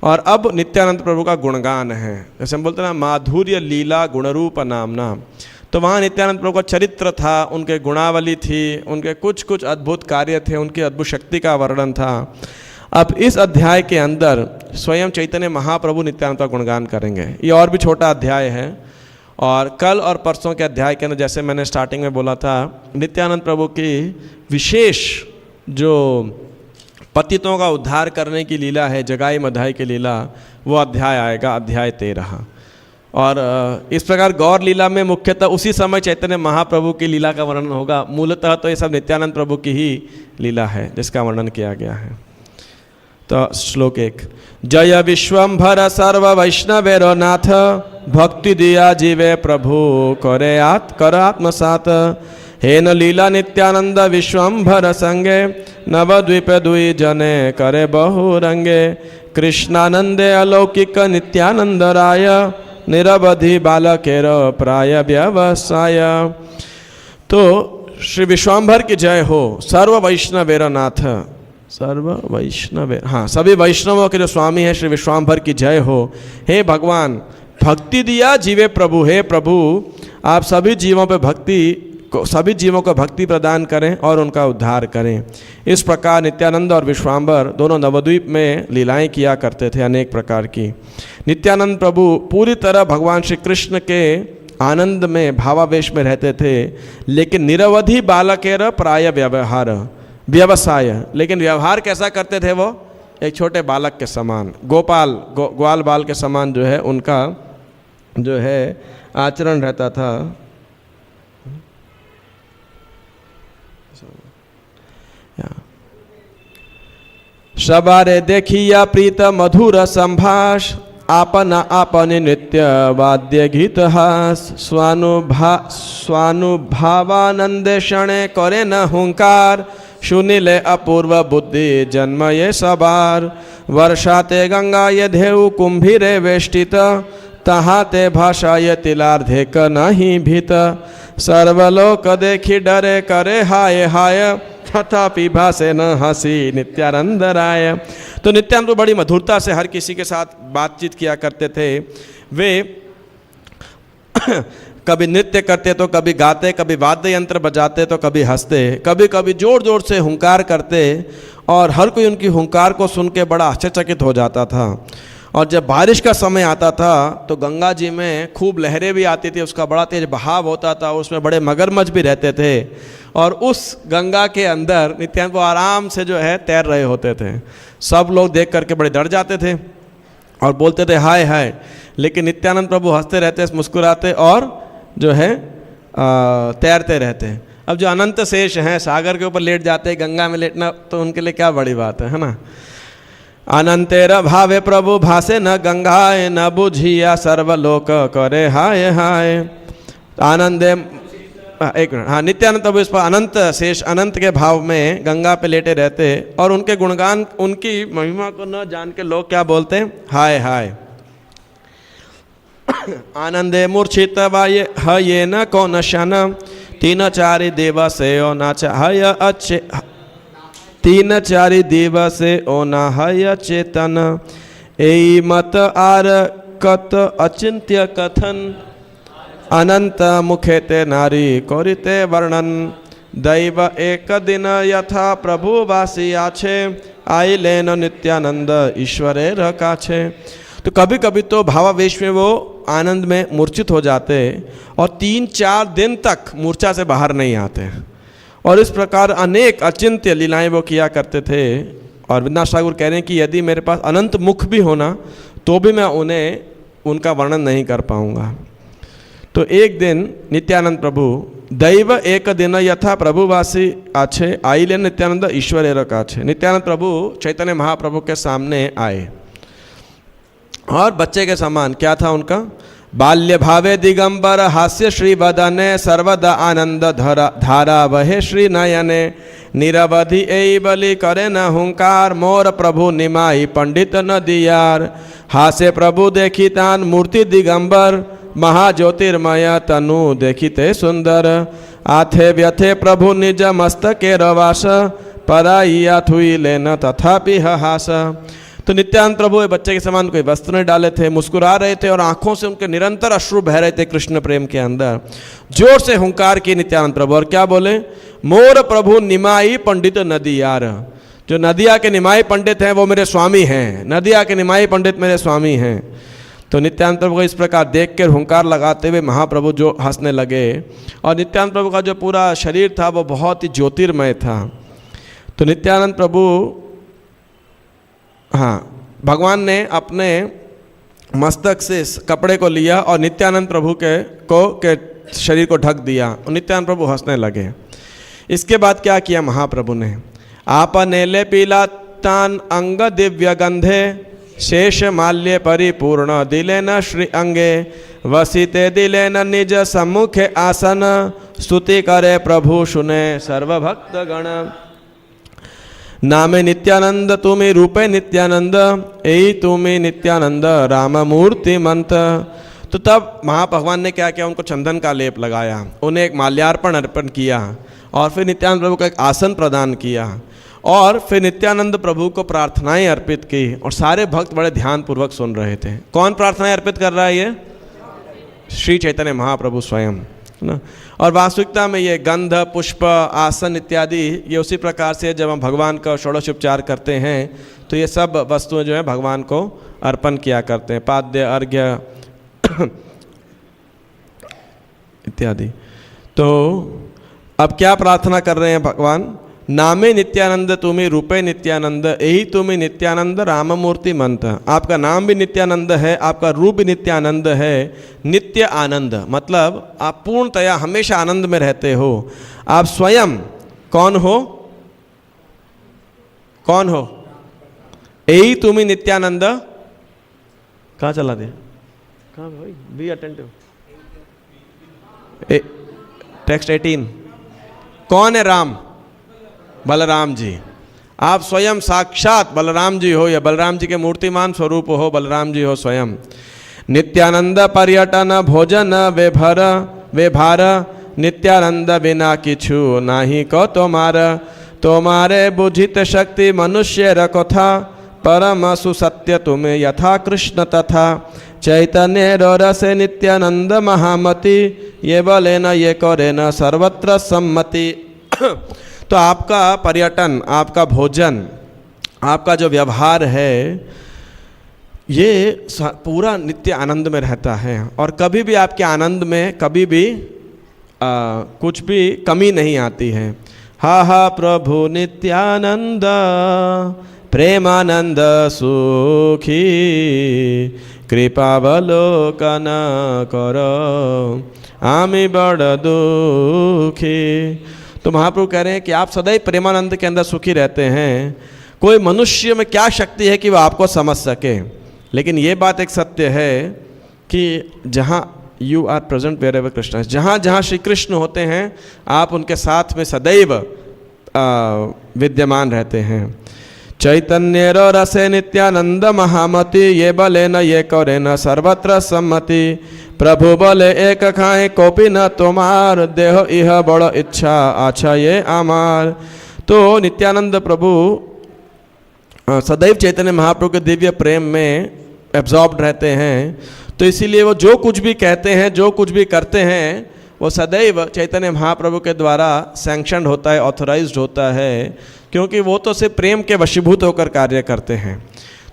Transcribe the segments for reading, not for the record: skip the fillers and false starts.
और अब नित्यानंद प्रभु का गुणगान है। जैसे हम बोलते हैं ना, माधुर्य लीला गुणरूप नामना, तो वहाँ नित्यानंद प्रभु का चरित्र था, उनके गुणावली थी, उनके कुछ कुछ अद्भुत कार्य थे, उनकी अद्भुत शक्ति का वर्णन था। अब इस अध्याय के अंदर स्वयं चैतन्य महाप्रभु नित्यानंद का गुणगान करेंगे। ये और भी छोटा अध्याय है, और कल और परसों के अध्याय के अंदर जैसे मैंने स्टार्टिंग में बोला था, नित्यानंद प्रभु की विशेष जो पतितों का उद्धार करने की लीला है, जगाई मधाई की लीला, वो अध्याय आएगा, अध्याय 13। और इस प्रकार गौर लीला में मुख्यतः उसी समय चैतन्य महाप्रभु की लीला का वर्णन होगा। मूलतः तो ये सब नित्यानंद प्रभु की ही लीला है जिसका वर्णन किया गया है। तो श्लोक 1, जय विश्वम्भर सर्व वैष्णवेरो नाथ, भक्ति दिया जीवे प्रभु करे कर आत्मसात, हेन लीला नित्यानंद विश्वम्भर संगे, नवद्वीप दुई जने करे बहु रंगे, कृष्णानंदे अलौकिक नित्यानंद राय, निरवधि बालकेर प्राय व्यवसाय। तो श्री विश्वम्भर की जय हो, सर्व वैष्णवेर नाथ, सर्व वैष्णव, हाँ सभी वैष्णवों के जो स्वामी है श्री विश्वम्भर की जय हो। हे भगवान, भक्ति दिया जीवे प्रभु, हे प्रभु आप सभी जीवों पे सभी जीवों को भक्ति प्रदान करें और उनका उद्धार करें। इस प्रकार नित्यानंद और विश्वाम्बर दोनों नवद्वीप में लीलाएं किया करते थे अनेक प्रकार की। नित्यानंद प्रभु पूरी तरह भगवान श्री कृष्ण के आनंद में भावावेश में रहते थे, लेकिन निरवधि बालकेर प्राय व्यवसाय, लेकिन व्यवहार कैसा करते थे वो? एक छोटे बालक के समान, ग्वाल बाल के समान जो है उनका जो है आचरण रहता था। सबारे देखिया प्रीत मधुर संभाष, आपना आपने नृत्य वाद्य गीत हास, स्वानुभावानंदे क्षणे करे न हुंकार, सुनिले अपूर्व बुद्धि जन्म ये सबार, वर्षाते गंगा ये धेउ कुंभीरे वेष्टित, तहाते भाषा ये तिलार्धे क नहीं भीत, सर्वलोक देखी डरे करे हाय हाय, तथापि भाषे न हंसी नित्यानंद राय। तो नित्यानंद बड़ी मधुरता से हर किसी के साथ बातचीत किया करते थे। वे कभी नृत्य करते तो कभी गाते, कभी वाद्य यंत्र बजाते तो कभी हंसते, कभी कभी जोर जोर से हुंकार करते, और हर कोई उनकी हुंकार को सुन के बड़ा आश्चर्यचकित हो जाता था। और जब बारिश का समय आता था तो गंगा जी में खूब लहरें भी आती थी, उसका बड़ा तेज बहाव होता था, उसमें बड़े मगरमच्छ भी रहते थे, और उस गंगा के अंदर नित्यानंद वो आराम से जो है तैर रहे होते थे। सब लोग देख करके बड़े डर जाते थे और बोलते थे हाय हाय, लेकिन नित्यानंद प्रभु हंसते रहते, मुस्कुराते और जो है तैरते रहते। अब जो अनंत शेष हैं सागर के ऊपर लेट जाते, गंगा में लेटना तो उनके लिए क्या बड़ी बात है ना। अनंतेर भावे प्रभु भासे न गंगाए, न बुझिया सर्वलोक करे हाय हाय। आनंदे एक मिनट, हाँ, नित्यानंद प्रभु इस पर अनंत शेष अनंत के भाव में गंगा पे लेटे रहते, और उनके गुणगान, उनकी महिमा को न जान के लोग क्या बोलते हैं? हाय हाय। आनंदे मूर्छित वाये हये न कौन शन, तीन चारि दिवसे ओ नाच हय अच्छे, तीन चारि दिवसे ओ न हय चेतन, एई मत आर कत अचिंत्य कथन, अनंत मुखे ते नारी करिते वर्णन, दैव एक दिन यथा प्रभु वासी आछे, आइलेन नित्यानंद ईश्वरे रकाछे। तो कभी कभी तो भावावेश में वो आनंद में मूर्छित हो जाते और 3-4 दिन तक मूर्छा से बाहर नहीं आते, और इस प्रकार अनेक अचिंत्य लीलाएं वो किया करते थे। और विद्यानाथ ठाकुर कह रहे हैं कि यदि मेरे पास अनंत मुख भी होना तो भी मैं उनका वर्णन नहीं कर पाऊंगा। तो एक दिन नित्यानंद प्रभु दैव एक दिन यथा प्रभुवासी आछे, आइले नित्यानंद ईश्वर रकाछे। नित्यानंद प्रभु चैतन्य महाप्रभु के सामने आए और बच्चे के समान, क्या था उनका? बाल्य भावे दिगंबर हास्य श्री वदने, सर्वदा आनंद धारा वहे श्री नयने, निरवधि एई बलि करे न हुंकार, मोर प्रभु निमाई पंडित न दियार, हास्य प्रभु देखी तान मूर्ति दिगंबर, महाज्योतिर्मय तनु देखिते सुंदर, आथे व्यथे प्रभु निज मस्तके रवास, पराइया थुई लेन तथापि हास। तो नित्यानंद प्रभु ये बच्चे के समान कोई वस्त्र नहीं डाले थे, मुस्कुरा रहे थे और आंखों से उनके निरंतर अश्रु बह रहे थे कृष्ण प्रेम के अंदर। जोर से हुंकार की नित्यानंद प्रभु और क्या बोले, मोर प्रभु निमाई पंडित नदियार। जो नदिया के निमाई पंडित हैं वो मेरे स्वामी हैं, नदिया के निमाई पंडित मेरे स्वामी हैं। तो नित्यानंद प्रभु को इस प्रकार देख कर हुंकार लगाते हुए महाप्रभु जो हंसने लगे, और नित्यानंद प्रभु का जो पूरा शरीर था वो बहुत ही ज्योतिर्मय था। तो नित्यानंद प्रभु, हाँ, भगवान ने अपने मस्तक से इस कपड़े को लिया और नित्यानंद प्रभु के शरीर को ढक दिया और नित्यानंद प्रभु हंसने लगे। इसके बाद क्या किया महाप्रभु ने, आपने ले पीला तान अंग दिव्य गंधे शेष माल्य परिपूर्ण दिले न श्री अंगे वसिते दिले न निज सम्मुखे आसन स्तुति करे प्रभु सुने सर्वभक्त गण। नामे नित्यानंद तुम्हें रूपे नित्यानंद यही तुम्हें नित्यानंद राम मूर्ति मंत। तो तब महाभगवान ने क्या किया, उनको चंदन का लेप लगाया, उन्हें एक माल्यार्पण अर्पण किया और फिर नित्यानंद प्रभु को एक आसन प्रदान किया और फिर नित्यानंद प्रभु को प्रार्थनाएं अर्पित की और सारे भक्त बड़े ध्यानपूर्वक सुन रहे थे। कौन प्रार्थनाएं अर्पित कर रहा है, ये श्री चैतन्य महाप्रभु स्वयं ना। और वास्तविकता में ये गंध पुष्प आसन इत्यादि ये उसी प्रकार से जब हम भगवान का षोडशोपचार करते हैं तो ये सब वस्तुएं जो है भगवान को अर्पण किया करते हैं, पाद्य अर्घ्य इत्यादि। तो अब क्या प्रार्थना कर रहे हैं भगवान, नामे नित्यानंद तुम्हें रूपे नित्यानंद यही तुम्हें नित्यानंद राम मूर्ति मंत। आपका नाम भी नित्यानंद है, आपका रूप भी नित्यानंद है। नित्य आनंद मतलब आप पूर्णतया हमेशा आनंद में रहते हो। आप स्वयं कौन हो, कौन हो, यही तुम्हें नित्यानंद। कहाँ चला दिया, कहाँ भाई, बी अटेंटिव। टेक्स्ट 18, कौन है राम, बलराम जी। आप स्वयं साक्षात बलराम जी हो या बलराम जी के मूर्तिमान स्वरूप हो, बलराम जी हो स्वयं। नित्यानंद पर्यटन भोजन वे भार नित्यानंद बिना किछु नाही को तुम्हारे बुझित शक्ति मनुष्य रखोथा परम सुसत्य तुम्हें यथा कृष्ण तथा चैतन्य रसे नित्यानंद महामति ये बोले न ये करे न सर्वत्र सम्मति। तो आपका पर्यटन, आपका भोजन, आपका जो व्यवहार है ये पूरा नित्य आनंद में रहता है और कभी भी आपके आनंद में कभी भी कुछ भी कमी नहीं आती है। हा हा प्रभु नित्यानंद प्रेमानंद सुखी कृपावलोकन करो आमी बड़ दुखी। तो महाप्रभु कह रहे हैं कि आप सदैव प्रेमानंद के अंदर सुखी रहते हैं। कोई मनुष्य में क्या शक्ति है कि वह आपको समझ सके, लेकिन ये बात एक सत्य है कि जहाँ you are present wherever Krishna, जहाँ जहाँ श्री कृष्ण होते हैं आप उनके साथ में सदैव विद्यमान रहते हैं। चैतन्य रसे नित्यानंद महामति ये बले न ये करे न सर्वत्र सम्मति प्रभु बोले एक खाए कोपी न तुम्हार देह इह बड़ इच्छा आछा ये आमार। तो नित्यानंद प्रभु सदैव चैतन्य महाप्रभु के दिव्य प्रेम में एब्जॉर्ब्ड रहते हैं, तो इसीलिए वो जो कुछ भी कहते हैं, जो कुछ भी करते हैं, वो सदैव चैतन्य महाप्रभु के द्वारा सैंक्शनड होता है, ऑथोराइज्ड होता है, क्योंकि वो तो सिर्फ प्रेम के वशीभूत होकर कार्य करते हैं।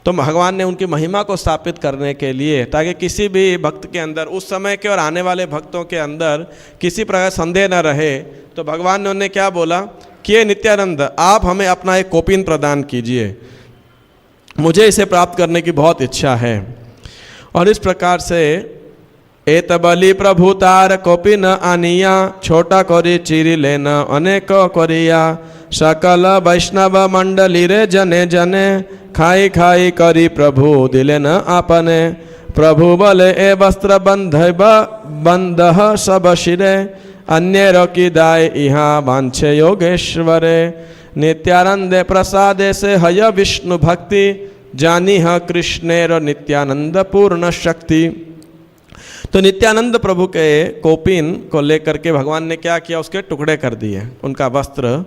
तो भगवान ने उनकी महिमा को स्थापित करने के लिए, ताकि किसी भी भक्त के अंदर, उस समय के और आने वाले भक्तों के अंदर किसी प्रकार संदेह न रहे, तो भगवान ने उन्हें क्या बोला कि नित्यानंद आप हमें अपना एक कोपिन प्रदान कीजिए, मुझे इसे प्राप्त करने की बहुत इच्छा है। और इस प्रकार से एत बलि प्रभुतार कोपिन आनिया छोटा करी चिरी लेना अनेक करिया सकल वैष्णव मंडली रे जने जने खाई खाई करी प्रभु दिले न आपने प्रभु बोले ए वस्त्र बंध सब शिरे अन्य रकी दाय इहाँ वांछे योगेश्वरे नित्यानंदे प्रसादे से हय विष्णु भक्ति जानी ह कृष्णेर नित्यानंद पूर्ण शक्ति। तो नित्यानंद प्रभु के कोपिन को लेकर के भगवान ने क्या किया, उसके टुकड़े कर दिए उनका वस्त्र,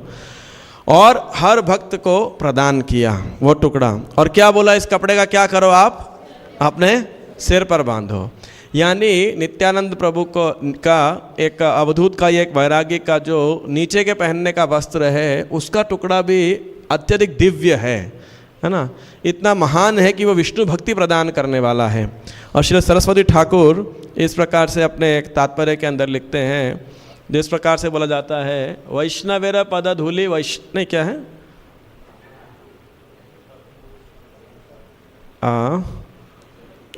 और हर भक्त को प्रदान किया वो टुकड़ा। और क्या बोला, इस कपड़े का क्या करो, आप अपने सिर पर बांधो। यानी नित्यानंद प्रभु को का एक अवधूत का, एक वैरागी का जो नीचे के पहनने का वस्त्र है, उसका टुकड़ा भी अत्यधिक दिव्य है ना, इतना महान है कि वो विष्णु भक्ति प्रदान करने वाला है। और श्री सरस्वती ठाकुर इस प्रकार से अपने एक तात्पर्य के अंदर लिखते हैं, जिस प्रकार से बोला जाता है, वैष्णवेर पद धूलि नहीं क्या है,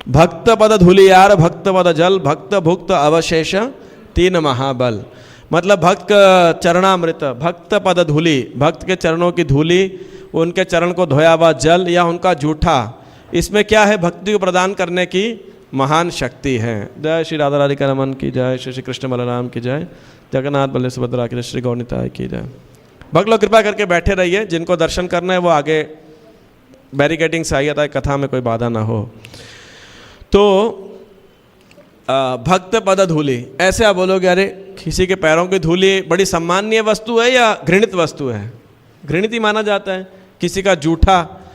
भक्त पद धूलियार भक्त पद जल भक्त भुक्त अवशेष तीन महाबल। मतलब भक्त चरणामृत, भक्त पद धूलि, भक्त के चरणों की धूलि, उनके चरण को धोया हुआ जल या उनका जूठा, इसमें क्या है, भक्ति को प्रदान करने की महान शक्ति है। जय श्री राधा राधिका रमन की जय, श्री कृष्ण बलराम की जय, जगन्नाथ बलदेव सुभद्रा की जय, श्री गौरनिताय की जय। भक्त लोग कृपा करके बैठे रहिए, जिनको दर्शन करना है वो आगे बैरिकेडिंग से आइए ताकि कथा में कोई बाधा ना हो। तो भक्त पद धूलि, ऐसे आप बोलोगे अरे किसी के पैरों की धूलि बड़ी सम्माननीय वस्तु है या घृणित वस्तु है? घृणित ही माना जाता है। किसी का जूठा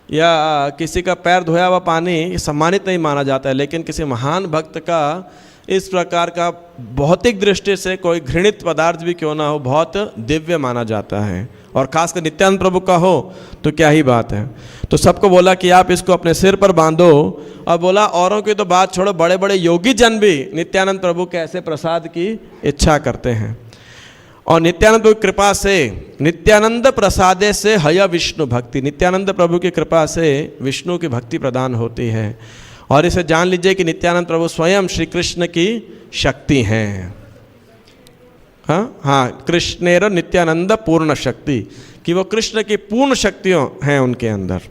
या किसी का पैर धोया हुआ पानी सम्मानित नहीं माना जाता है, लेकिन किसी महान भक्त का इस प्रकार का भौतिक दृष्टि से कोई घृणित पदार्थ भी क्यों ना हो, बहुत दिव्य माना जाता है। और खासकर नित्यानंद प्रभु का हो तो क्या ही बात है। तो सबको बोला कि आप इसको अपने सिर पर बांधो। और बोला औरों की तो बात छोड़ो, बड़े बड़े योगी जन भी नित्यानंद प्रभु के ऐसे प्रसाद की इच्छा करते हैं। और नित्यानंद प्रभु की कृपा से, नित्यानंद प्रसादे से हय विष्णु भक्ति, नित्यानंद प्रभु की कृपा से विष्णु की भक्ति प्रदान होती है। और इसे जान लीजिए कि नित्यानंद प्रभु स्वयं श्री कृष्ण की शक्ति हैं। हाँ, कृष्णेर नित्यानंद पूर्ण शक्ति, कि वो कृष्ण की पूर्ण शक्तियों हैं उनके अंदर।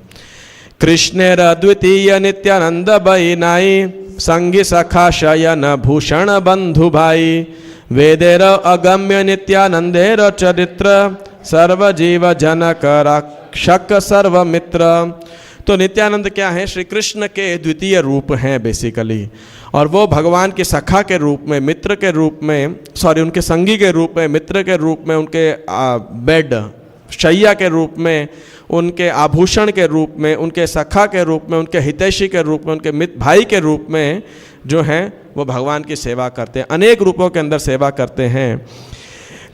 कृष्णेर अद्वितीय नित्यानंद बैनाई, संगी सखा शयन भूषण बंधु भाई, वेदेर अगम्य नित्यानंदेर चरित्र, सर्वजीव जनक रक्षक सर्वमित्र। तो नित्यानंद क्या है, श्री कृष्ण के द्वितीय रूप हैं बेसिकली। और वो भगवान के सखा के रूप में, मित्र के रूप में, उनके संगी के रूप में, मित्र के रूप में, उनके बेड शैया के रूप में, उनके आभूषण के रूप में, उनके सखा के रूप में, उनके हितैषी के रूप में, उनके मित्र भाई के रूप में जो हैं वो भगवान की सेवा करते हैं, अनेक रूपों के अंदर सेवा करते हैं।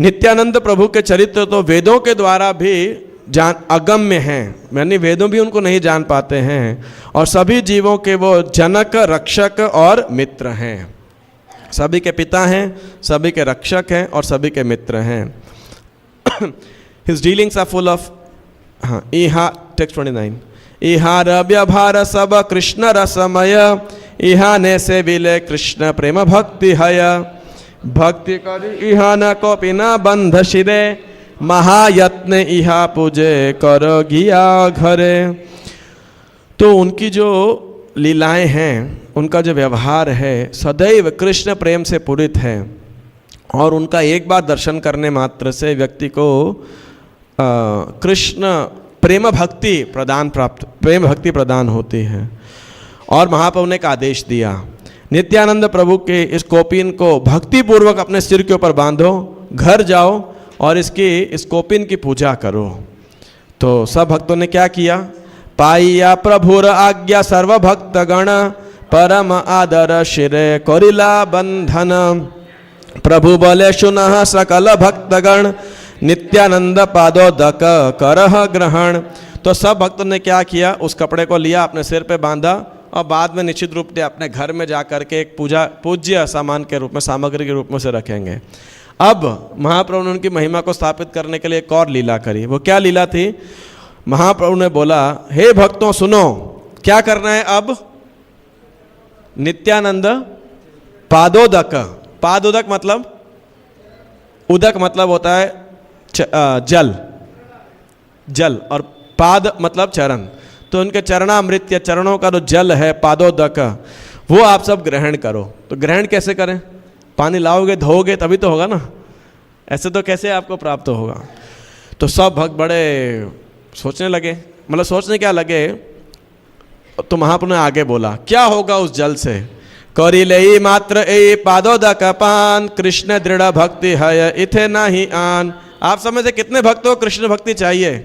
नित्यानंद प्रभु के चरित्र तो वेदों के द्वारा भी अगम्य हैं, यानी वेदों भी उनको नहीं जान पाते हैं। और सभी जीवों के वो जनक, रक्षक और मित्र हैं। सभी के पिता हैं, सभी के रक्षक हैं और सभी के मित्र हैं। His dealings are full of text 29, इहा व्यवहार सब कृष्ण रसमय, इहा ने से विले कृष्ण प्रेम भक्ति हय, भक्ति करी इहा न कोपि न बंध शिरे, महायत्न इहा पूजे कर गिया घरे। तो उनकी जो लीलाएं हैं, उनका जो व्यवहार है, सदैव कृष्ण प्रेम से पूरित है। और उनका एक बार दर्शन करने मात्र से व्यक्ति को कृष्ण प्रेम भक्ति प्रदान होती है। और महाप्रभु ने एक आदेश दिया, नित्यानंद प्रभु के इस कोपिन को भक्तिपूर्वक अपने सिर के ऊपर बांधो, घर जाओ और इस कोपिन की पूजा करो। तो सब भक्तों ने क्या किया, पाइया प्रभुर आज्ञा सर्व भक्तगण, परम आदर शिरे करिला बंधन, प्रभु बोले सुनः सकल भक्तगण, नित्यानंद पादोदक करह ग्रहण। तो सब भक्तों ने क्या किया, उस कपड़े को लिया, अपने सिर पे बांधा और बाद में निश्चित रूप से अपने घर में जा करके एक पूज्य सामान के रूप में, सामग्री के रूप में से रखेंगे। अब महाप्रभु ने उनकी महिमा को स्थापित करने के लिए एक और लीला करी। वो क्या लीला थी, महाप्रभु ने बोला, हे भक्तों सुनो, क्या करना है अब, नित्यानंद पादोदक, पादोदक मतलब, उदक मतलब होता है जल और पाद मतलब चरण। तो उनके चरणामृत या चरणों का जो जल है पादोदक, वो आप सब ग्रहण करो। तो ग्रहण कैसे करें, पानी लाओगे धोओगे तभी तो होगा ना, ऐसे तो कैसे आपको प्राप्त होगा। तो सब भक्त बड़े सोचने लगे, मतलब सोचने क्या लगे, तो महाप्रभु ने आगे बोला क्या होगा उस जल से, करिले मात्र ए पादोदक पान, कृष्ण दृढ़ भक्ति है इथे नहीं आन, आप समझ से कितने भक्तों को कृष्ण भक्ति चाहिए?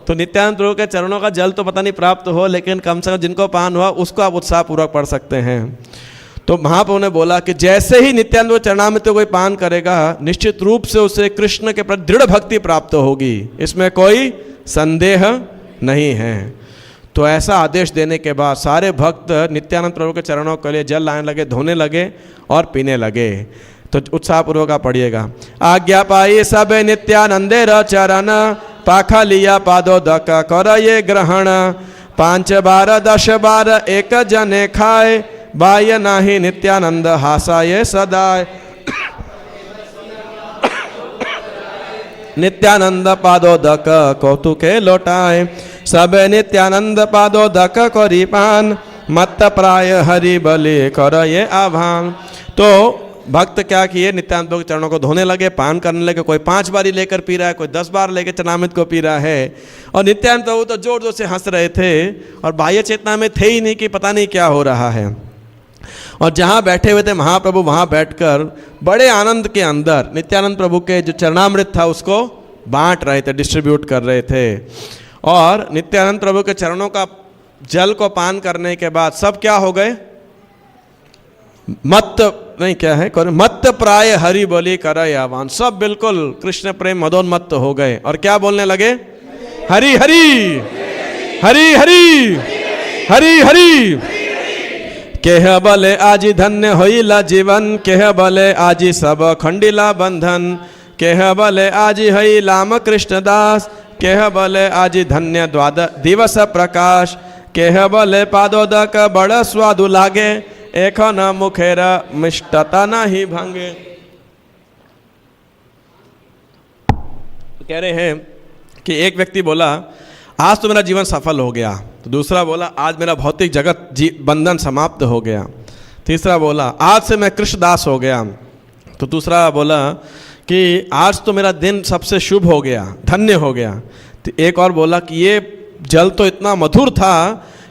तो नित्यानंद प्रभु के चरणों का जल तो पता नहीं प्राप्त हो, लेकिन कम से कम जिनको पान हुआ उसको आप उत्साहपूर्वक पढ़ सकते हैं। तो महाप्रभु ने बोला कि जैसे ही नित्यानंद प्रभु चरणामृत कोई पान करेगा, निश्चित रूप से उसे कृष्ण के प्रति दृढ़ भक्ति प्राप्त होगी, इसमें कोई संदेह नहीं है। तो ऐसा आदेश देने के बाद सारे भक्त नित्यानंद प्रभु के चरणों के लिए जल लाने लगे, धोने लगे और पीने लगे। तो उत्साहपूर्वक आप पढ़िएगा। आज्ञा पाई सब नित्यानंदे र चरण, पाखा लिया पादोदक कर ये ग्रहण। 5 बार 10 बार एक जने खाए, बाह्य नाही नित्यानंद हासाये सदाय। नित्यानंद पादोदक कौतुके लौटाए, सब नित्यानंद पादोदक करी पान। मत प्राय हरि बलि कर ये आभान। तो भक्त क्या किए, नित्यानंद प्रभु के चरणों को धोने लगे, पान करने लगे। कोई 5 बारी लेकर पी रहा है, कोई 10 बार लेकर चरणामृत को पी रहा है। और नित्यानंद प्रभु तो जोर जोर से हंस रहे थे और बाह्य चेतना में थे ही नहीं कि पता नहीं क्या हो रहा है। और जहाँ बैठे हुए थे महाप्रभु, वहाँ बैठकर बड़े आनंद के अंदर नित्यानंद प्रभु के जो चरणामृत था उसको बांट रहे थे, डिस्ट्रीब्यूट कर रहे थे। और नित्यानंद प्रभु के चरणों का जल को पान करने के बाद सब क्या हो गए, मत नहीं क्या है, मत प्राय हरि बोली कर आह्वान। सब बिल्कुल कृष्ण प्रेम मदोन्मत्त हो गए और क्या बोलने लगे, हरि हरि हरि हरि हरि हरि। केह बले आजी धन्य होइला जीवन, केह बले आजी सब खंडिला बंधन। केह बले आजी हई लाम कृष्ण दास, केह बले आजी धन्य दिवस प्रकाश। केह बले पादोदक बड़ स्वादु लागे, एक न मुखेर मिष्टता नहीं भंगे। कह रहे हैं कि एक व्यक्ति बोला आज तो मेरा जीवन सफल हो गया, तो दूसरा बोला आज मेरा भौतिक जगत बंधन समाप्त हो गया। तीसरा बोला आज से मैं कृष्णदास हो गया। तो दूसरा बोला कि आज तो मेरा दिन सबसे शुभ हो गया, धन्य हो गया। तो एक और बोला कि ये जल तो इतना मधुर था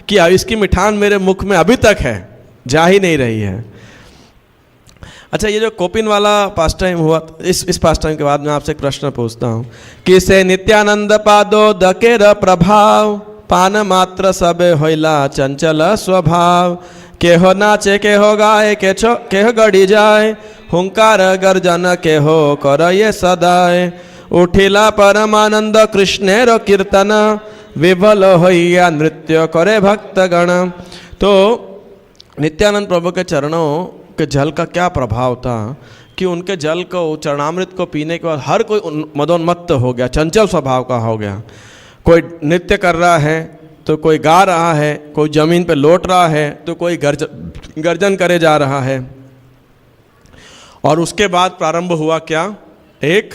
कि इसकी मिठान मेरे मुख में अभी तक है, जा ही नहीं रही है। अच्छा, ये जो कोपिन वाला पास टाइम हुआ, इस पास टाइम के बाद मैं आपसे एक प्रश्न पूछता हूँ कि से नित्यानंद पादो दकेर प्रभाव, पान मात्र सबे होइला चंचल स्वभाव। केहो नाचे केहो गाए केहो गड़ी जाए, हुंकार गर्जन केहो कर ये सदाए। उठिला परमानंद कृष्णेर कीर्तन, विभल होइया नृत्य करे भक्तगण। तो नित्यानंद प्रभु के चरणों के जल का क्या प्रभाव था कि उनके जल को, चरणामृत को पीने के बाद हर कोई मदोन्मत्त हो गया, चंचल स्वभाव का हो गया। कोई नृत्य कर रहा है तो कोई गा रहा है, कोई जमीन पे लौट रहा है तो कोई गर्जन करे जा रहा है। और उसके बाद प्रारंभ हुआ क्या, एक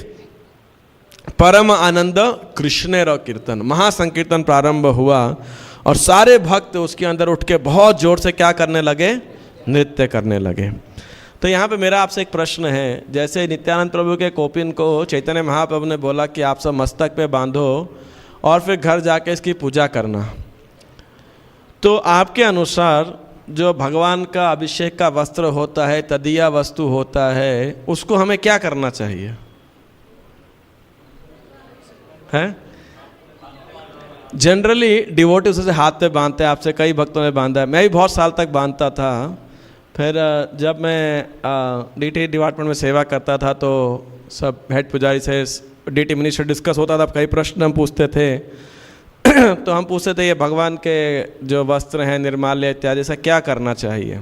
परम आनंद कृष्णेर कीर्तन, महासंकीर्तन प्रारंभ हुआ। और सारे भक्त उसके अंदर उठ के बहुत जोर से क्या करने लगे, नृत्य करने लगे। तो यहाँ पे मेरा आपसे एक प्रश्न है, जैसे नित्यानंद प्रभु के कोपिन को चैतन्य महाप्रभु ने बोला कि आप सब मस्तक पे बांधो और फिर घर जाके इसकी पूजा करना, तो आपके अनुसार जो भगवान का अभिषेक का वस्त्र होता है, तदीया वस्तु होता है, उसको हमें क्या करना चाहिए है? जनरली डिवोटीज उसे हाथ पे बांधते हैं, आपसे कई भक्तों ने बांधा है, मैं भी बहुत साल तक बांधता था। फिर जब मैं डीटी डिपार्टमेंट में सेवा करता था तो सब हेड पुजारी से डीटी मिनिस्टर डिस्कस होता था, कई प्रश्न हम पूछते थे। तो हम पूछते थे ये भगवान के जो वस्त्र हैं, निर्माल्य इत्यादि से क्या करना चाहिए।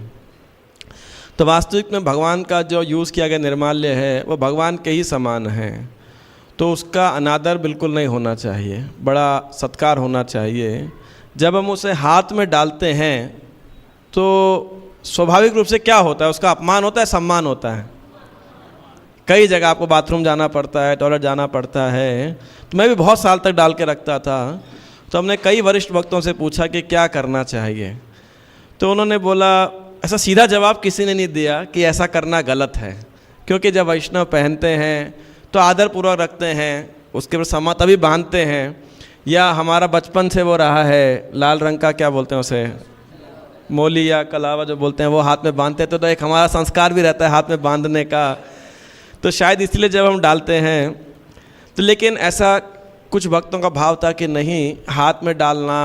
तो वास्तविक में भगवान का जो यूज़ किया गया निर्माल्य है वो भगवान के ही समान है, तो उसका अनादर बिल्कुल नहीं होना चाहिए, बड़ा सत्कार होना चाहिए। जब हम उसे हाथ में डालते हैं तो स्वाभाविक रूप से क्या होता है, उसका अपमान होता है, सम्मान होता है। कई जगह आपको बाथरूम जाना पड़ता है, टॉयलेट जाना पड़ता है। तो मैं भी बहुत साल तक डाल के रखता था। तो हमने कई वरिष्ठ भक्तों से पूछा कि क्या करना चाहिए, तो उन्होंने बोला, ऐसा सीधा जवाब किसी ने नहीं दिया कि ऐसा करना गलत है, क्योंकि जब वैष्णव पहनते हैं तो आदरपूर्वक रखते हैं, उसके बाद समा तभी बांधते हैं। या हमारा बचपन से वो रहा है, लाल रंग का क्या बोलते हैं उसे, मोली या कलावा जो बोलते हैं, वो हाथ में बांधते तो एक हमारा संस्कार भी रहता है हाथ में बांधने का। तो शायद इसलिए जब हम डालते हैं तो, लेकिन ऐसा कुछ भक्तों का भाव था कि नहीं, हाथ में डालना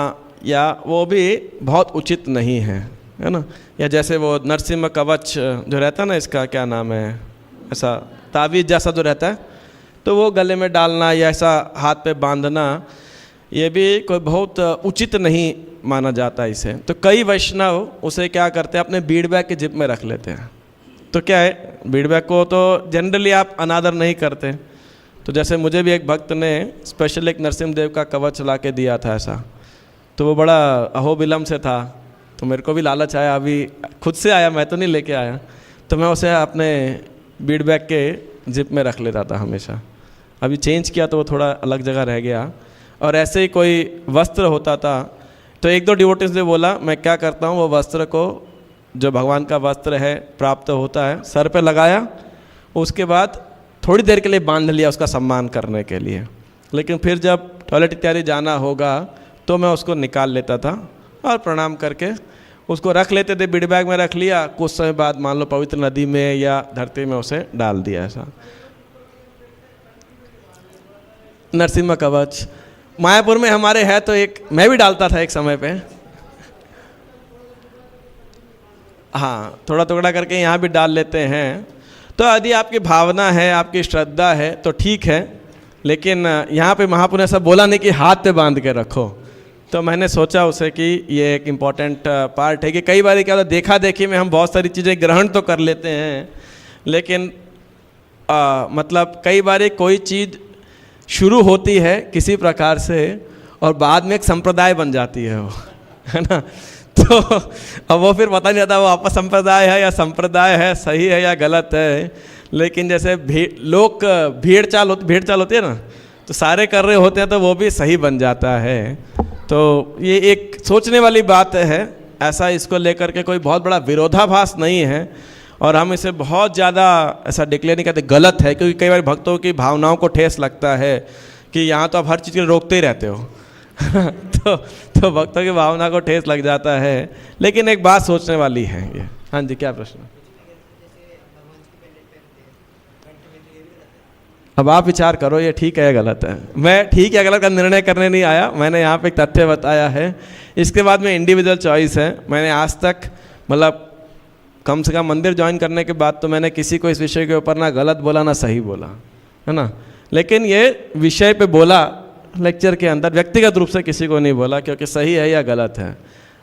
या वो भी बहुत उचित नहीं है ना। या जैसे वो नरसिम्हा कवच जो रहता है ना, इसका क्या नाम है, ऐसा तावीज़ जैसा जो रहता है, तो वो गले में डालना या ऐसा हाथ पे बांधना, ये भी कोई बहुत उचित नहीं माना जाता इसे। तो कई वैष्णव उसे क्या करते हैं, अपने बीड़ बैग के जिप में रख लेते हैं। तो क्या है, बीड़ बैग को तो जनरली आप अनादर नहीं करते। तो जैसे मुझे भी एक भक्त ने स्पेशल एक नरसिम्ह देव का कवच ला के दिया था ऐसा, तो वो बड़ा अहोबिलम से था, तो मेरे को भी लालच आया, अभी खुद से आया, मैं तो नहीं लेके आया, तो मैं उसे अपने बीड़ बैग के जिप में रख लेता था हमेशा। अभी चेंज किया तो वो थोड़ा अलग जगह रह गया। और ऐसे ही कोई वस्त्र होता था, तो एक दो डिवोटीज ने बोला, मैं क्या करता हूँ, वो वस्त्र को, जो भगवान का वस्त्र है प्राप्त होता है, सर पे लगाया, उसके बाद थोड़ी देर के लिए बांध लिया उसका सम्मान करने के लिए, लेकिन फिर जब टॉयलेट इत्यादि जाना होगा तो मैं उसको निकाल लेता था और प्रणाम करके उसको रख लेते थे, बीड़ बैग में रख लिया, कुछ समय बाद मान लो पवित्र नदी में या धरती में उसे डाल दिया। ऐसा नरसिम्हा कवच मायापुर में हमारे है, तो एक मैं भी डालता था एक समय पे, हाँ, थोड़ा टुकड़ा करके यहाँ भी डाल लेते हैं। तो यदि आपकी भावना है, आपकी श्रद्धा है तो ठीक है, लेकिन यहाँ पे महापुर ने ऐसा बोला नहीं कि हाथ पे बांध के रखो। तो मैंने सोचा उसे कि ये एक इम्पॉर्टेंट पार्ट है कि कई बार क्या होता है, देखा देखी में हम बहुत सारी चीज़ें ग्रहण तो कर लेते हैं, लेकिन मतलब कई बार कोई चीज़ शुरू होती है किसी प्रकार से और बाद में एक संप्रदाय बन जाती है वो, है ना। तो अब वो फिर पता नहीं आता वो आपका संप्रदाय है या संप्रदाय है, सही है या गलत है। लेकिन जैसे लोग भीड़ चाल होती है ना, तो सारे कर रहे होते हैं तो वो भी सही बन जाता है। तो ये एक सोचने वाली बात है, ऐसा इसको लेकर के कोई बहुत बड़ा विरोधाभास नहीं है और हम इसे बहुत ज़्यादा ऐसा डिक्लेयर नहीं करते गलत है, क्योंकि कई बार भक्तों की भावनाओं को ठेस लगता है कि यहाँ तो आप हर चीज़ के रोकते ही रहते हो तो भक्तों की भावना को ठेस लग जाता है। लेकिन एक बात सोचने वाली है ये। हाँ जी, क्या प्रश्न? अब आप विचार करो ये ठीक है या गलत है। मैं ठीक या गलत का निर्णय करने नहीं आया, मैंने यहाँ पे एक तथ्य बताया है, इसके बाद में इंडिविजुअल चॉइस है। मैंने आज तक मतलब कम से कम मंदिर ज्वाइन करने के बाद तो मैंने किसी को इस विषय के ऊपर ना गलत बोला ना सही बोला, है ना। लेकिन ये विषय पे बोला लेक्चर के अंदर, व्यक्तिगत रूप से किसी को नहीं बोला, क्योंकि सही है या गलत है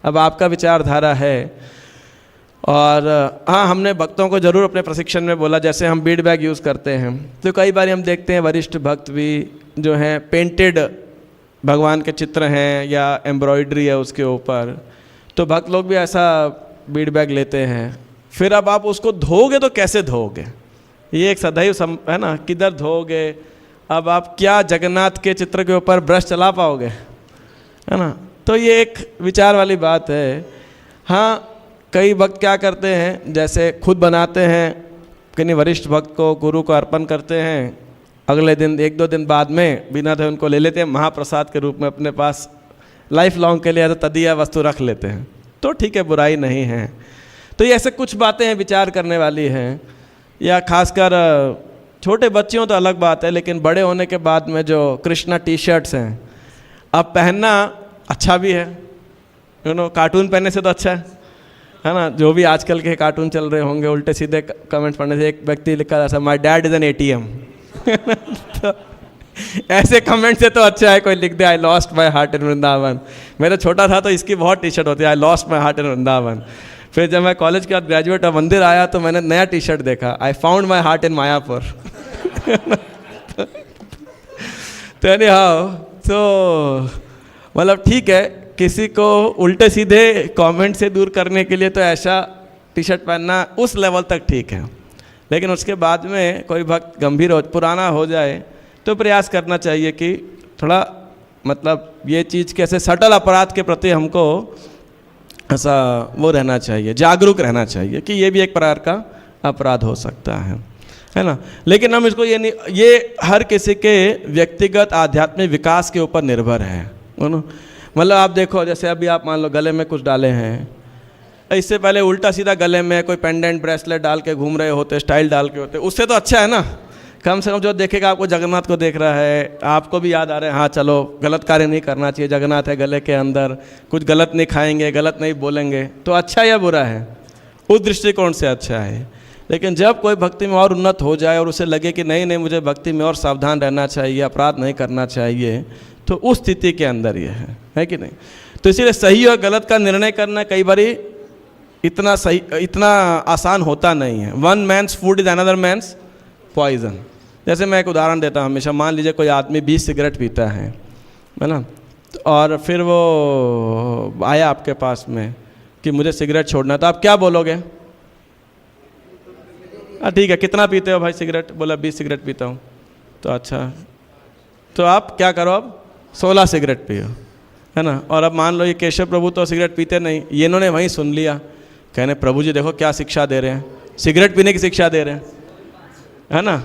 अब आपका विचारधारा है। और हाँ, हमने भक्तों को ज़रूर अपने प्रशिक्षण में बोला, जैसे हम बीड बैग यूज़ करते हैं तो कई बार हम देखते हैं वरिष्ठ भक्त भी जो हैं पेंटेड भगवान के चित्र हैं या एम्ब्रॉयडरी है उसके ऊपर, तो भक्त लोग भी ऐसा बीड बैग लेते हैं। फिर अब आप उसको धोओगे तो कैसे धोओगे, ये एक सदैव है ना, किधर धोओगे। अब आप क्या जगन्नाथ के चित्र के ऊपर ब्रश चला पाओगे, है ना। तो ये एक विचार वाली बात है। हाँ, कई भक्त क्या करते हैं, जैसे खुद बनाते हैं, किन्हीं वरिष्ठ भक्त को गुरु को अर्पण करते हैं, अगले दिन एक दो दिन बाद में बिना धोए उनको ले लेते हैं महाप्रसाद के रूप में अपने पास, लाइफ लॉन्ग के लिए तो तदीया वस्तु रख लेते हैं, तो ठीक है, बुराई नहीं है। तो ये ऐसे कुछ बातें हैं विचार करने वाली हैं। या खासकर छोटे बच्चे हों तो अलग बात है, लेकिन बड़े होने के बाद में जो कृष्णा टी शर्ट्स हैं अब पहनना अच्छा भी है, कार्टून पहनने से तो अच्छा है ना। जो भी आजकल के कार्टून चल रहे होंगे, उल्टे सीधे कमेंट्स पढ़ने से, एक व्यक्ति लिखा था my dad is an ATM तो ऐसे कमेंट से तो अच्छा है कोई लिख दे I lost my heart in Vrindavan. मैं तो छोटा था तो इसकी बहुत टी शर्ट होती है, आई lost my heart in Vrindavan. फिर जब मैं कॉलेज के बाद ग्रेजुएट और मंदिर आया तो मैंने नया टी शर्ट देखा, आई फाउंड माई हार्ट इन मायापुर तो यानी हाँ, तो मतलब ठीक है, किसी को उल्टे सीधे कमेंट से दूर करने के लिए तो ऐसा टी शर्ट पहनना उस लेवल तक ठीक है, लेकिन उसके बाद में कोई भक्त गंभीर हो, पुराना हो जाए तो प्रयास करना चाहिए कि थोड़ा मतलब ये चीज़ कैसे सटल अपराध के प्रति हमको ऐसा वो रहना चाहिए, जागरूक रहना चाहिए कि ये भी एक प्रकार का अपराध हो सकता है ना। लेकिन हम इसको ये नहीं, ये हर किसी के व्यक्तिगत आध्यात्मिक विकास के ऊपर निर्भर है ना। मतलब आप देखो, जैसे अभी आप मान लो गले में कुछ डाले हैं, इससे पहले उल्टा सीधा गले में कोई पेंडेंट ब्रेसलेट डाल के घूम रहे होते, स्टाइल डाल के होते, उससे तो अच्छा है ना। कम से कम जो देखेगा आपको जगन्नाथ को देख रहा है, आपको भी याद आ रहा है हाँ चलो गलत कार्य नहीं करना चाहिए, जगन्नाथ है गले के अंदर, कुछ गलत नहीं खाएंगे, गलत नहीं बोलेंगे, तो अच्छा या बुरा है? उस दृष्टिकोण से अच्छा है। लेकिन जब कोई भक्ति में और उन्नत हो जाए और उसे लगे कि नहीं नहीं मुझे भक्ति में और सावधान रहना चाहिए, अपराध नहीं करना चाहिए, तो उस स्थिति के अंदर ये है कि नहीं? तो इसीलिए सही और गलत का निर्णय करना कई बार इतना आसान होता नहीं है। One man's food is another man's poison. जैसे मैं एक उदाहरण देता हूँ हमेशा, मान लीजिए कोई आदमी 20 सिगरेट पीता है ना, और फिर वो आया आपके पास में कि मुझे सिगरेट छोड़ना, तो आप क्या बोलोगे? ठीक है, कितना पीते हो भाई सिगरेट? बोला 20 सिगरेट पीता हूँ। तो अच्छा, तो आप क्या करो, अब 16 सिगरेट पियो, है ना। और अब मान लो ये केशव प्रभु तो सिगरेट पीते नहीं, ये इन्होंने वहीं सुन लिया, कहने प्रभु जी देखो क्या शिक्षा दे रहे हैं, सिगरेट पीने की शिक्षा दे रहे हैं, है ना।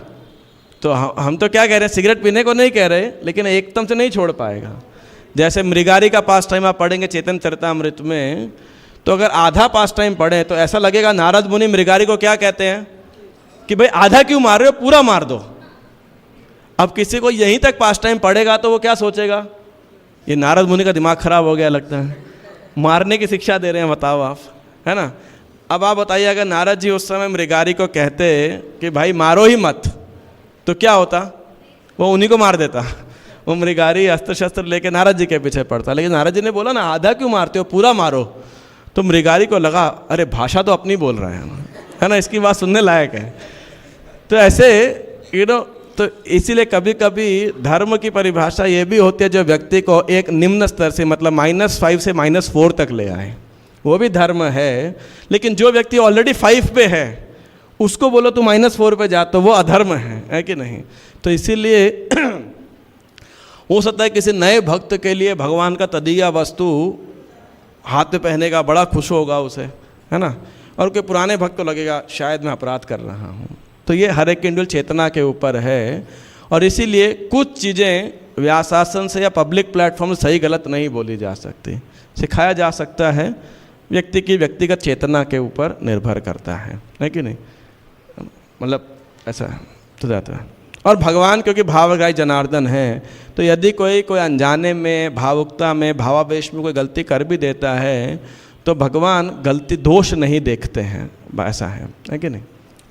तो हम तो क्या कह रहे हैं, सिगरेट पीने को नहीं कह रहे, लेकिन एकदम से नहीं छोड़ पाएगा। जैसे मृगारी का पास टाइम आप पढ़ेंगे चेतन चरितामृत में, तो अगर आधा पास टाइम पढ़े तो ऐसा लगेगा नारद मुनि मृगारी को क्या कहते हैं कि भाई आधा क्यों मार रहे हो, पूरा मार दो। अब किसी को यहीं तक पास टाइम पढ़ेगा तो वो क्या सोचेगा, ये नारद मुनि का दिमाग खराब हो गया लगता है, मारने की शिक्षा दे रहे हैं, बताओ आप, है ना। अब आप बताइए अगर नारद जी उस समय मृगारी को कहते कि भाई मारो ही मत, तो क्या होता? वो उन्हीं को मार देता। वो मृगारी अस्त्र शस्त्र लेके नारद जी के पीछे पड़ता। लेकिन नारद जी ने बोला ना आधा क्यों मारते हो, पूरा मारो। तो मृगारी को लगा अरे भाषा तो अपनी बोल रहे हैं, है ना, इसकी बात सुनने लायक है। तो ऐसे तो इसीलिए कभी कभी धर्म की परिभाषा ये भी होती है जो व्यक्ति को एक निम्न स्तर से, मतलब -5 से -4 तक ले आए, वो भी धर्म है। लेकिन जो व्यक्ति ऑलरेडी 5 पे है उसको बोलो तो -4 पे जा, तो वो अधर्म है कि नहीं। तो इसीलिए हो सकता है किसी नए भक्त के लिए भगवान का तदीया वस्तु हाथ में पहनेगा, बड़ा खुश होगा उसे, है ना। और कोई पुराने भक्त को लगेगा शायद मैं अपराध कर रहा हूँ। तो ये हर एक इंडिविजुअल चेतना के ऊपर है। और इसीलिए कुछ चीज़ें व्यासासन से या पब्लिक प्लेटफॉर्म से सही गलत नहीं बोली जा सकती, सिखाया जा सकता है, व्यक्ति की व्यक्तिगत चेतना के ऊपर निर्भर करता है कि नहीं, मतलब ऐसा तो जाता है। और भगवान क्योंकि भावग्राही जनार्दन है, तो यदि कोई अनजाने में, भावुकता में, भावावेश में कोई गलती कर भी देता है तो भगवान गलती दोष नहीं देखते हैं, ऐसा है कि नहीं।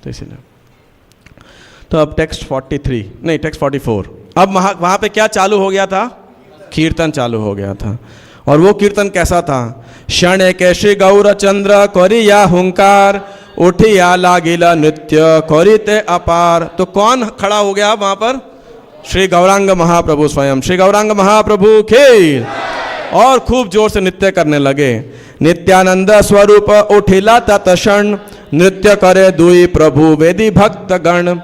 तो इसीलिए तो अब टेक्स्ट 44, अब वहाँ पे क्या चालू हो गया था? कीर्तन चालू हो गया था। और वो कीर्तन कैसा था? क्षण के श्री गौर चंद्र करिया हुंकार, उठिया लागिला नृत्य करिते अपार। तो कौन खड़ा हो गया वहाँ पर? श्री गौरांग महाप्रभु स्वयं, श्री गौरांग महाप्रभु के, और खूब जोर से नृत्य करने लगे। नित्यानंद स्वरूप उठिला तत्क्षण, नृत्य करे दुई प्रभु वेदी भक्त गण।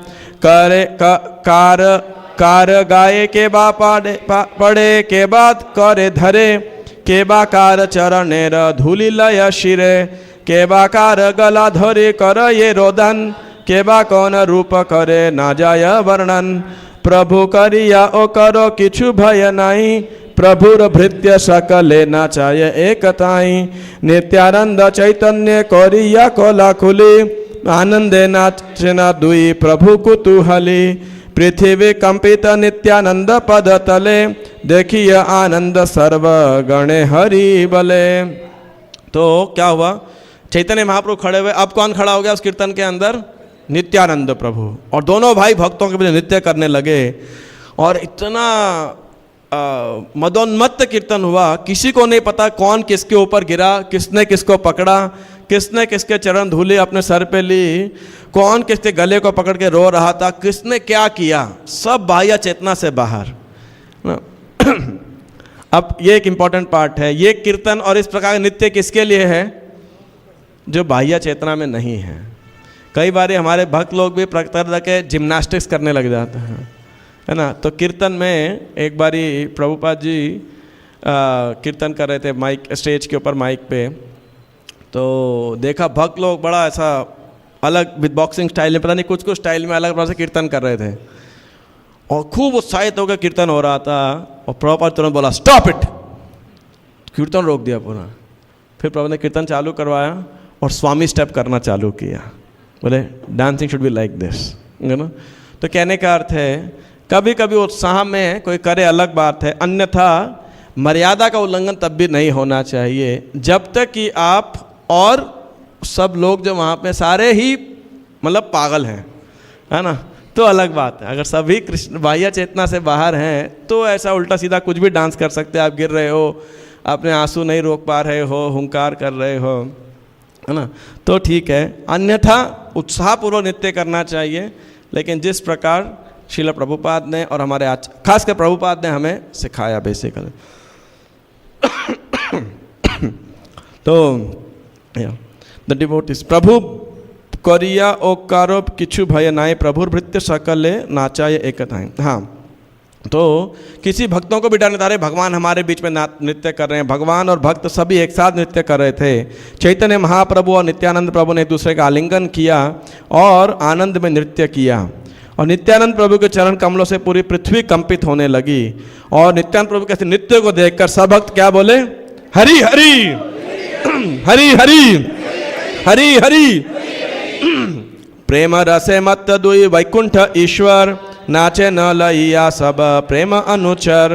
करे कार गाये के बा पड़े के बाद करे धरे, के बा कार चरणेर धूलि लय शिरे, के बा कार गला धरे कर ये रोदन, के बा कौन रूप करे ना जाय वर्णन। प्रभु करिया ओ करो किछु भय नहीं, प्रभुर भृत्य सकले नाचाय एकताई। नित्यानंद चैतन्य करिया कोला खुली, आनंदे नाचना दुई प्रभु कुतूहली। पृथ्वी कंपित नित्यानंद पद तले, देखिए आनंद सर्व गणे हरि बले। तो क्या हुआ? चैतन्य महाप्रभु खड़े हुए, अब कौन खड़ा हो गया उस कीर्तन के अंदर? नित्यानंद प्रभु। और दोनों भाई भक्तों के बीच नृत्य करने लगे। और इतना मदोन्मत्त कीर्तन हुआ, किसी को नहीं पता कौन किसके ऊपर गिरा, किसने किसको पकड़ा, किसने किसके चरण धूले अपने सर पे ली, कौन किसके गले को पकड़ के रो रहा था, किसने क्या किया, सब बाह्य चेतना से बाहर। अब ये एक इम्पॉर्टेंट पार्ट है, ये कीर्तन और इस प्रकार का नृत्य किसके लिए है? जो बाह्य चेतना में नहीं है। कई बार हमारे भक्त लोग भी तरह के जिम्नास्टिक्स करने लग जाते हैं, है ना। तो कीर्तन में एक बारी प्रभुपाद जी कीर्तन कर रहे थे माइक, स्टेज के ऊपर माइक पे, तो देखा भक्त लोग बड़ा ऐसा अलग विद बॉक्सिंग स्टाइल में, पता नहीं कुछ स्टाइल में अलग प्रकार से कीर्तन कर रहे थे और खूब उत्साहित होकर कीर्तन हो रहा था। और प्रभुपाद तुरंत बोला स्टॉप इट, कीर्तन रोक दिया पूरा। फिर प्रभु ने कीर्तन चालू करवाया और स्वामी स्टेप करना चालू किया। बोले dancing should be like this, you know. तो कहने का अर्थ है कभी कभी उत्साह में कोई करे अलग बात है, अन्यथा मर्यादा का उल्लंघन तब भी नहीं होना चाहिए जब तक कि आप और सब लोग जो वहाँ पे सारे ही मतलब पागल हैं, है ना, तो अलग बात है। अगर सभी कृष्ण बाह्य चेतना से बाहर हैं तो ऐसा उल्टा सीधा कुछ भी डांस कर सकते हैं। आप गिर रहे हो, अपने आंसू नहीं रोक पा रहे हो, हुंकार कर रहे हो, है ना, तो ठीक है। अन्यथा उत्साहपूर्वक नृत्य करना चाहिए, लेकिन जिस प्रकार श्रील प्रभुपाद ने और हमारे खासकर प्रभुपाद ने हमें सिखाया बेसिकली। तो द डिवोटीज प्रभु करिया ओकारोप किछु भय नाय प्रभुर भृत्य सकले नाचाय एकताएं। हाँ, तो किसी भक्तों को भी डर नहीं था, भगवान हमारे बीच में नृत्य कर रहे हैं। भगवान और भक्त सभी एक साथ नृत्य कर रहे थे। चैतन्य महाप्रभु और नित्यानंद प्रभु ने एक दूसरे का आलिंगन किया और आनंद में नृत्य किया, और नित्यानंद प्रभु के चरण कमलों से पूरी पृथ्वी कंपित होने लगी। और नित्यानंद प्रभु के नृत्य को देखकर सब भक्त क्या बोले? हरि हरि हरि हरि हरि हरि। प्रेम रसे मत दुई वैकुंठ ईश्वर, नाचे न लइया सब प्रेम अनुचर।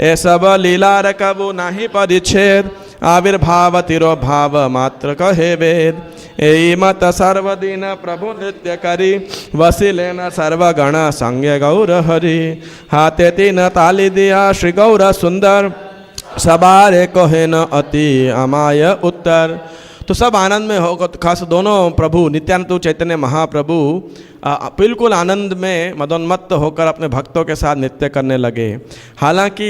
ए सब लीलार कबू नाही परिच्छेद, आविर्भाव तिरोभाव मात्र कहे वेद। एई मत सर्वदिन प्रभु नृत्य करी, वसिले न सर्वगण संज्ञ गौर हरि। हाथे तीन ताली दिया श्री गौर सुंदर, सबारे कहे न अति अमाय उत्तर। तो सब आनंद में होगा। तो खास दोनों प्रभु नित्यानंद चैतन्य महाप्रभु बिल्कुल आनंद में मदोन्मत्त होकर अपने भक्तों के साथ नृत्य करने लगे। हालांकि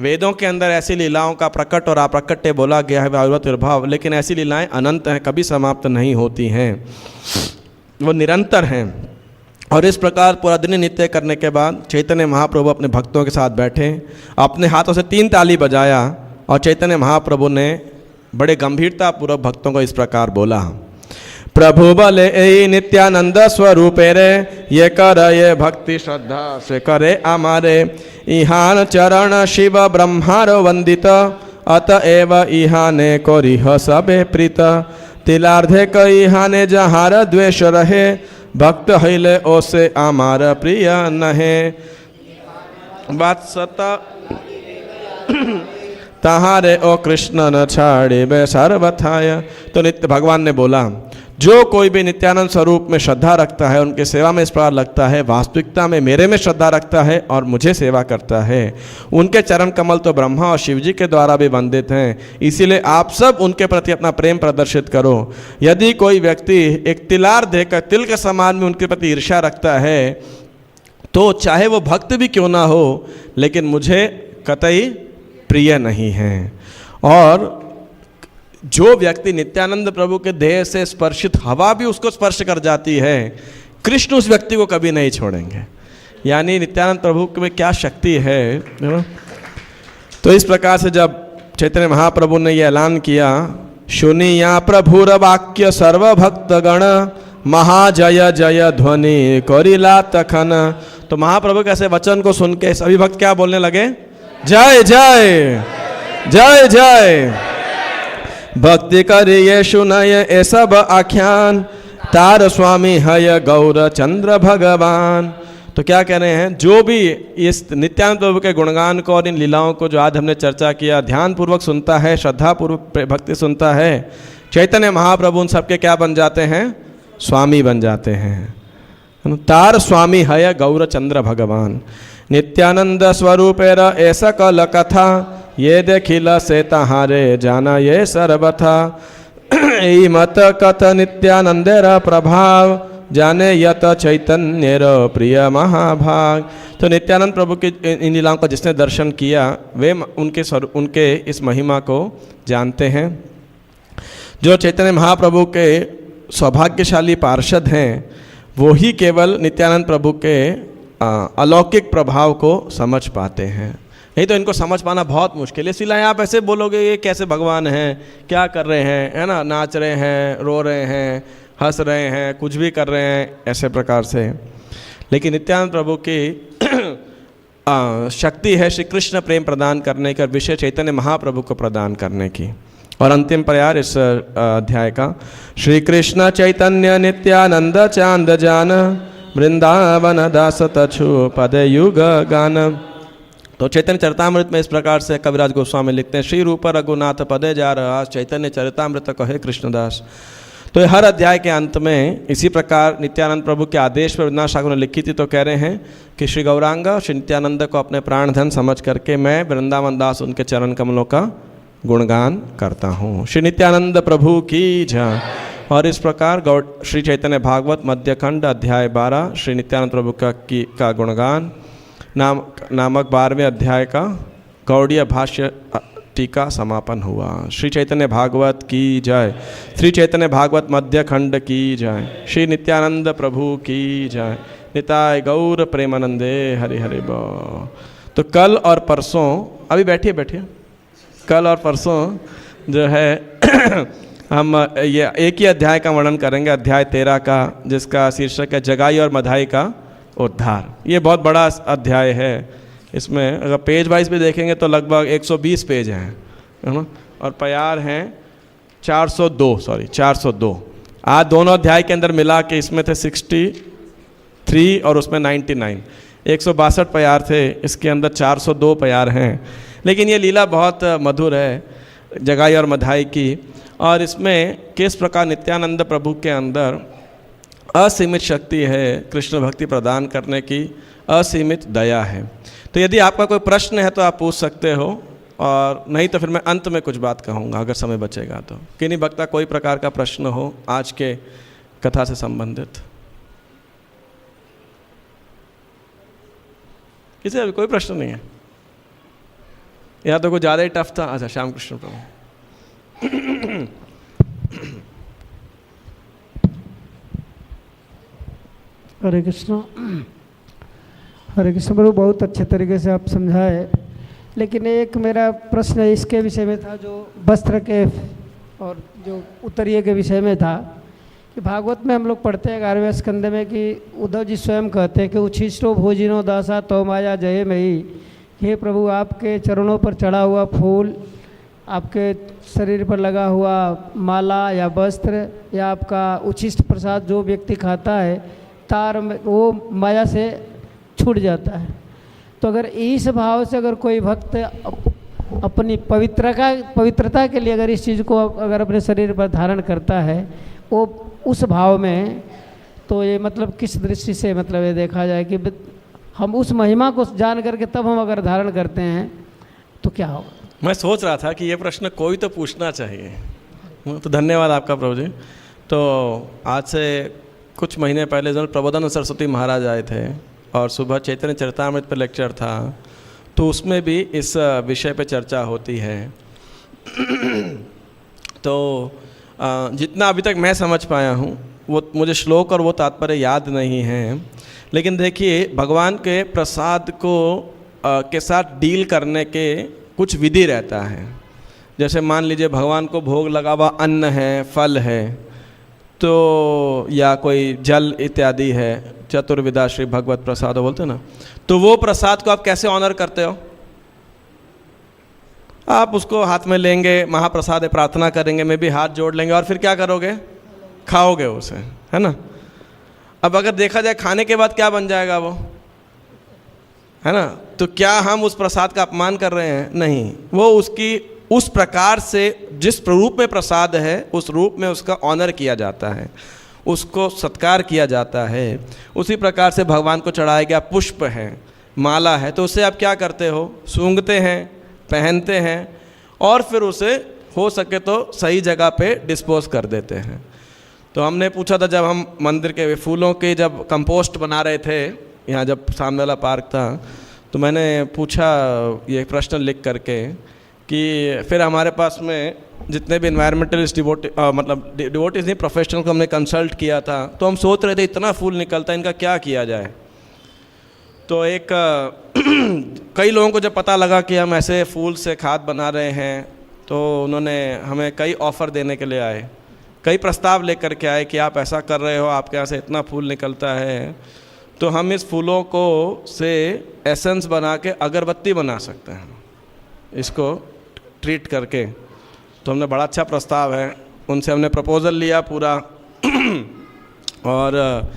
वेदों के अंदर ऐसी लीलाओं का प्रकट और अप्रकट्य बोला गया है, आविर्भाव, लेकिन ऐसी लीलाएं अनंत हैं, कभी समाप्त नहीं होती हैं, वो निरंतर हैं। और इस प्रकार पूरा दिन नृत्य करने के बाद चैतन्य महाप्रभु अपने भक्तों के साथ बैठे, अपने हाथों से 3 ताली बजाया और चैतन्य महाप्रभु ने बड़े गंभीरता पूर्वक भक्तों को इस प्रकार बोला। प्रभु बले ए नित्यानंद स्वरूपे रे, ये कर ये भक्ति श्रद्धा से करे हमारे। इहान चरण शिव ब्रह्मार वंदित, अतएव इहाने कोरिह सबे प्रीत। तिलार्धे कइहाने जहार द्वेष रहे, भक्त हईले ओसे आमार प्रिय नहे। वत्सत तहारे ओ कृष्ण न छाड़े बे सर्वथाय। तो नित्य भगवान ने बोला, जो कोई भी नित्यानंद स्वरूप में श्रद्धा रखता है, उनके सेवा में इस प्रकार लगता है, वास्तविकता में मेरे में श्रद्धा रखता है और मुझे सेवा करता है, उनके चरण कमल तो ब्रह्मा और शिव जी के द्वारा भी वंदित हैं। इसीलिए आप सब उनके प्रति अपना प्रेम प्रदर्शित करो। यदि कोई व्यक्ति एक तिलार देकर तिल के समान में उनके प्रति ईर्ष्या रखता है, तो चाहे वो भक्त भी क्यों ना हो, लेकिन मुझे कतई प्रिय नहीं है। और जो व्यक्ति नित्यानंद प्रभु के देह से स्पर्शित हवा भी उसको स्पर्श कर जाती है, कृष्ण उस व्यक्ति को कभी नहीं छोड़ेंगे। यानी नित्यानंद प्रभु में क्या शक्ति है। तो इस प्रकार से जब चैतन्य महाप्रभु ने यह ऐलान किया, सुनिया प्रभुर वाक्य सर्वभक्तगण, महाजय जय ध्वनि करिला तखन। तो महाप्रभु के ऐसे वचन को सुन के सभी भक्त क्या बोलने लगे? जय जय जय जय। भक्ति करिए सुनय ए सब आख्यान, तार स्वामी हय गौर चंद्र भगवान। तो क्या कह रहे हैं? जो भी इस नित्यानंद प्रभु के गुणगान को और इन लीलाओं को जो आज हमने चर्चा किया, ध्यान पूर्वक सुनता है, श्रद्धा पूर्वक भक्ति सुनता है, चैतन्य महाप्रभु उन सबके क्या बन जाते हैं? स्वामी बन जाते हैं। तार स्वामी हय गौर चंद्र भगवान। नित्यानंद स्वरूपेर ऐसा कल कथा, ये देखिल से तहारे जाना ये सर्वथा। ई मत कथ नित्यानंदेर प्रभाव, जाने यत चैतन्येर प्रिय महाभाग। तो नित्यानंद प्रभु की इन लीलाओं का जिसने दर्शन किया, वे उनके इस महिमा को जानते हैं। जो चैतन्य महाप्रभु के सौभाग्यशाली पार्षद हैं, वो ही केवल नित्यानंद प्रभु के अलौकिक प्रभाव को समझ पाते हैं। नहीं तो इनको समझ पाना बहुत मुश्किल है। इसलिए आप ऐसे बोलोगे ये कैसे भगवान हैं, क्या कर रहे हैं, है ना, नाच रहे हैं, रो रहे हैं, हंस रहे हैं, कुछ भी कर रहे हैं, ऐसे प्रकार से। लेकिन नित्यानंद प्रभु की शक्ति है श्री कृष्ण प्रेम प्रदान करने की, विशेष चैतन्य महाप्रभु को प्रदान करने की। और अंतिम प्रयार इस अध्याय का, श्री कृष्ण चैतन्य नित्यानंद चांद जान वृंदावन दास तछु पद युग गान। तो चैतन्य चरितामृत में इस प्रकार से कविराज गोस्वामी लिखते हैं, श्री रूप रघुनाथ पदे जा रहा चैतन्य चरितामृत कहे कृष्णदास। तो हर अध्याय के अंत में इसी प्रकार नित्यानंद प्रभु के आदेश पर वृंदावन ठाकुर ने लिखी थी। तो कह रहे हैं कि श्री गौरांग श्री नित्यानंद को अपने प्राण धन समझ करके मैं वृंदावन दास उनके चरण कमलों का गुणगान करता हूँ। श्री नित्यानंद प्रभु की जय। और इस प्रकार श्री चैतन्य भागवत मध्यखंड अध्याय 12 श्री नित्यानंद प्रभु का गुणगान नामक 12वें अध्याय का गौड़ीय भाष्य टीका समापन हुआ। श्री चैतन्य भागवत की जय। श्री चैतन्य भागवत मध्य खंड की जय। श्री नित्यानंद प्रभु की जय। निताय गौर प्रेमानंदे हरि हरि बोल। तो कल और परसों, अभी बैठिए, कल और परसों जो है हम ये एक ही अध्याय का वर्णन करेंगे, अध्याय 13 का, जिसका शीर्षक है जगाई और मधाई का उद्धार। ये बहुत बड़ा अध्याय है। इसमें अगर पेज वाइज भी देखेंगे तो लगभग 120 पेज हैं, है ना, और प्यार हैं 402। आज दोनों अध्याय के अंदर मिला के इसमें थे 63 और उसमें 99, 162 प्यार थे। इसके अंदर 402 प्यार हैं। लेकिन ये लीला बहुत मधुर है जगाई और मधाई की। और इसमें किस प्रकार नित्यानंद प्रभु के अंदर असीमित शक्ति है कृष्ण भक्ति प्रदान करने की, असीमित दया है। तो यदि आपका कोई प्रश्न है तो आप पूछ सकते हो, और नहीं तो फिर मैं अंत में कुछ बात कहूँगा अगर समय बचेगा तो। किन्हीं भक्ता कोई प्रकार का प्रश्न हो आज के कथा से संबंधित? किसी अभी कोई प्रश्न नहीं है? यहाँ तो कुछ ज़्यादा ही टफ था। अच्छा, श्याम कृष्ण प्रभु। हरे कृष्ण प्रभु, बहुत अच्छे तरीके से आप समझाए। लेकिन एक मेरा प्रश्न इसके विषय में था, जो वस्त्र के और जो उत्तरीय के विषय में था, कि भागवत में हम लोग पढ़ते हैं 11वें स्कंद में कि उद्धव जी स्वयं कहते हैं कि उच्छिष्टो भोजिनो दासा तो माया जय मई। हे प्रभु, आपके चरणों पर चढ़ा हुआ फूल, आपके शरीर पर लगा हुआ माला या वस्त्र या आपका उच्छिष्ट प्रसाद जो व्यक्ति खाता है तार वो माया से छूट जाता है। तो अगर इस भाव से अगर कोई भक्त अपनी पवित्रता के लिए अगर इस चीज़ को अगर अपने शरीर पर धारण करता है वो उस भाव में, तो ये मतलब किस दृष्टि से मतलब ये देखा जाए कि हम उस महिमा को जान करके तब हम अगर धारण करते हैं तो क्या होगा? मैं सोच रहा था कि ये प्रश्न कोई तो पूछना चाहिए। तो धन्यवाद आपका प्रभु जी। तो आज से कुछ महीने पहले जब प्रबोधन सरस्वती महाराज आए थे और सुबह चैतन्य चरितामृत पर लेक्चर था, तो उसमें भी इस विषय पे चर्चा होती है। तो जितना अभी तक मैं समझ पाया हूँ वो मुझे श्लोक और वो तात्पर्य याद नहीं है। लेकिन देखिए, भगवान के प्रसाद को के साथ डील करने के कुछ विधि रहता है। जैसे मान लीजिए भगवान को भोग लगा हुआ अन्न है, फल है, तो या कोई जल इत्यादि है, चतुर्विधा श्री भगवत प्रसाद बोलते ना, तो वो प्रसाद को आप कैसे ऑनर करते हो? आप उसको हाथ में लेंगे, महाप्रसाद है, प्रार्थना करेंगे, में भी हाथ जोड़ लेंगे और फिर क्या करोगे? खाओगे उसे, है ना। अब अगर देखा जाए खाने के बाद क्या बन जाएगा वो, है ना। तो क्या हम उस प्रसाद का अपमान कर रहे हैं? नहीं, वो उसकी उस प्रकार से जिस रूप में प्रसाद है उस रूप में उसका ऑनर किया जाता है, उसको सत्कार किया जाता है। उसी प्रकार से भगवान को चढ़ाया गया पुष्प है, माला है, तो उसे आप क्या करते हो? सूंघते हैं, पहनते हैं और फिर उसे हो सके तो सही जगह पे डिस्पोज कर देते हैं। तो हमने पूछा था जब हम मंदिर के फूलों के जब कंपोस्ट बना रहे थे, यहाँ जब सामने वाला पार्क था, तो मैंने पूछा ये प्रश्न लिख करके कि फिर हमारे पास में जितने भी इन्वायरमेंटलिस्ट मतलब डिवोटीज नहीं, प्रोफेशनल को हमने कंसल्ट किया था। तो हम सोच रहे थे इतना फूल निकलता है, इनका क्या किया जाए। तो एक कई लोगों को जब पता लगा कि हम ऐसे फूल से खाद बना रहे हैं, तो उन्होंने हमें कई ऑफ़र देने के लिए आए, कई प्रस्ताव लेकर के आए कि आप ऐसा कर रहे हो, आपके यहाँ से इतना फूल निकलता है, तो हम इस फूलों को से एसेंस बना के अगरबत्ती बना सकते हैं, इसको ट्रीट करके। तो हमने बड़ा अच्छा प्रस्ताव है, उनसे हमने प्रपोज़ल लिया पूरा और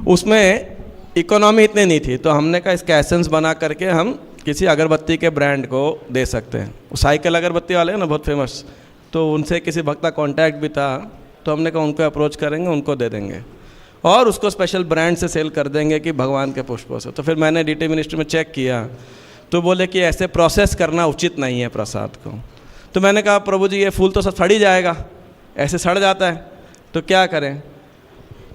उसमें इकोनॉमी इतनी नहीं थी, तो हमने कहा इसका एसेंस बना करके हम किसी अगरबत्ती के ब्रांड को दे सकते हैं। वो साइकिल अगरबत्ती वाले हैं ना, बहुत फेमस, तो उनसे किसी भक्त का कॉन्टैक्ट भी था, तो हमने कहा उनको अप्रोच करेंगे, उनको दे देंगे और उसको स्पेशल ब्रांड से सेल कर देंगे कि भगवान के पुष्पों से। तो फिर मैंने डीटी मिनिस्ट्री में चेक किया, तो बोले कि ऐसे प्रोसेस करना उचित नहीं है प्रसाद को। तो मैंने कहा प्रभु जी ये फूल तो सब सड़ ही जाएगा, ऐसे सड़ जाता है, तो क्या करें?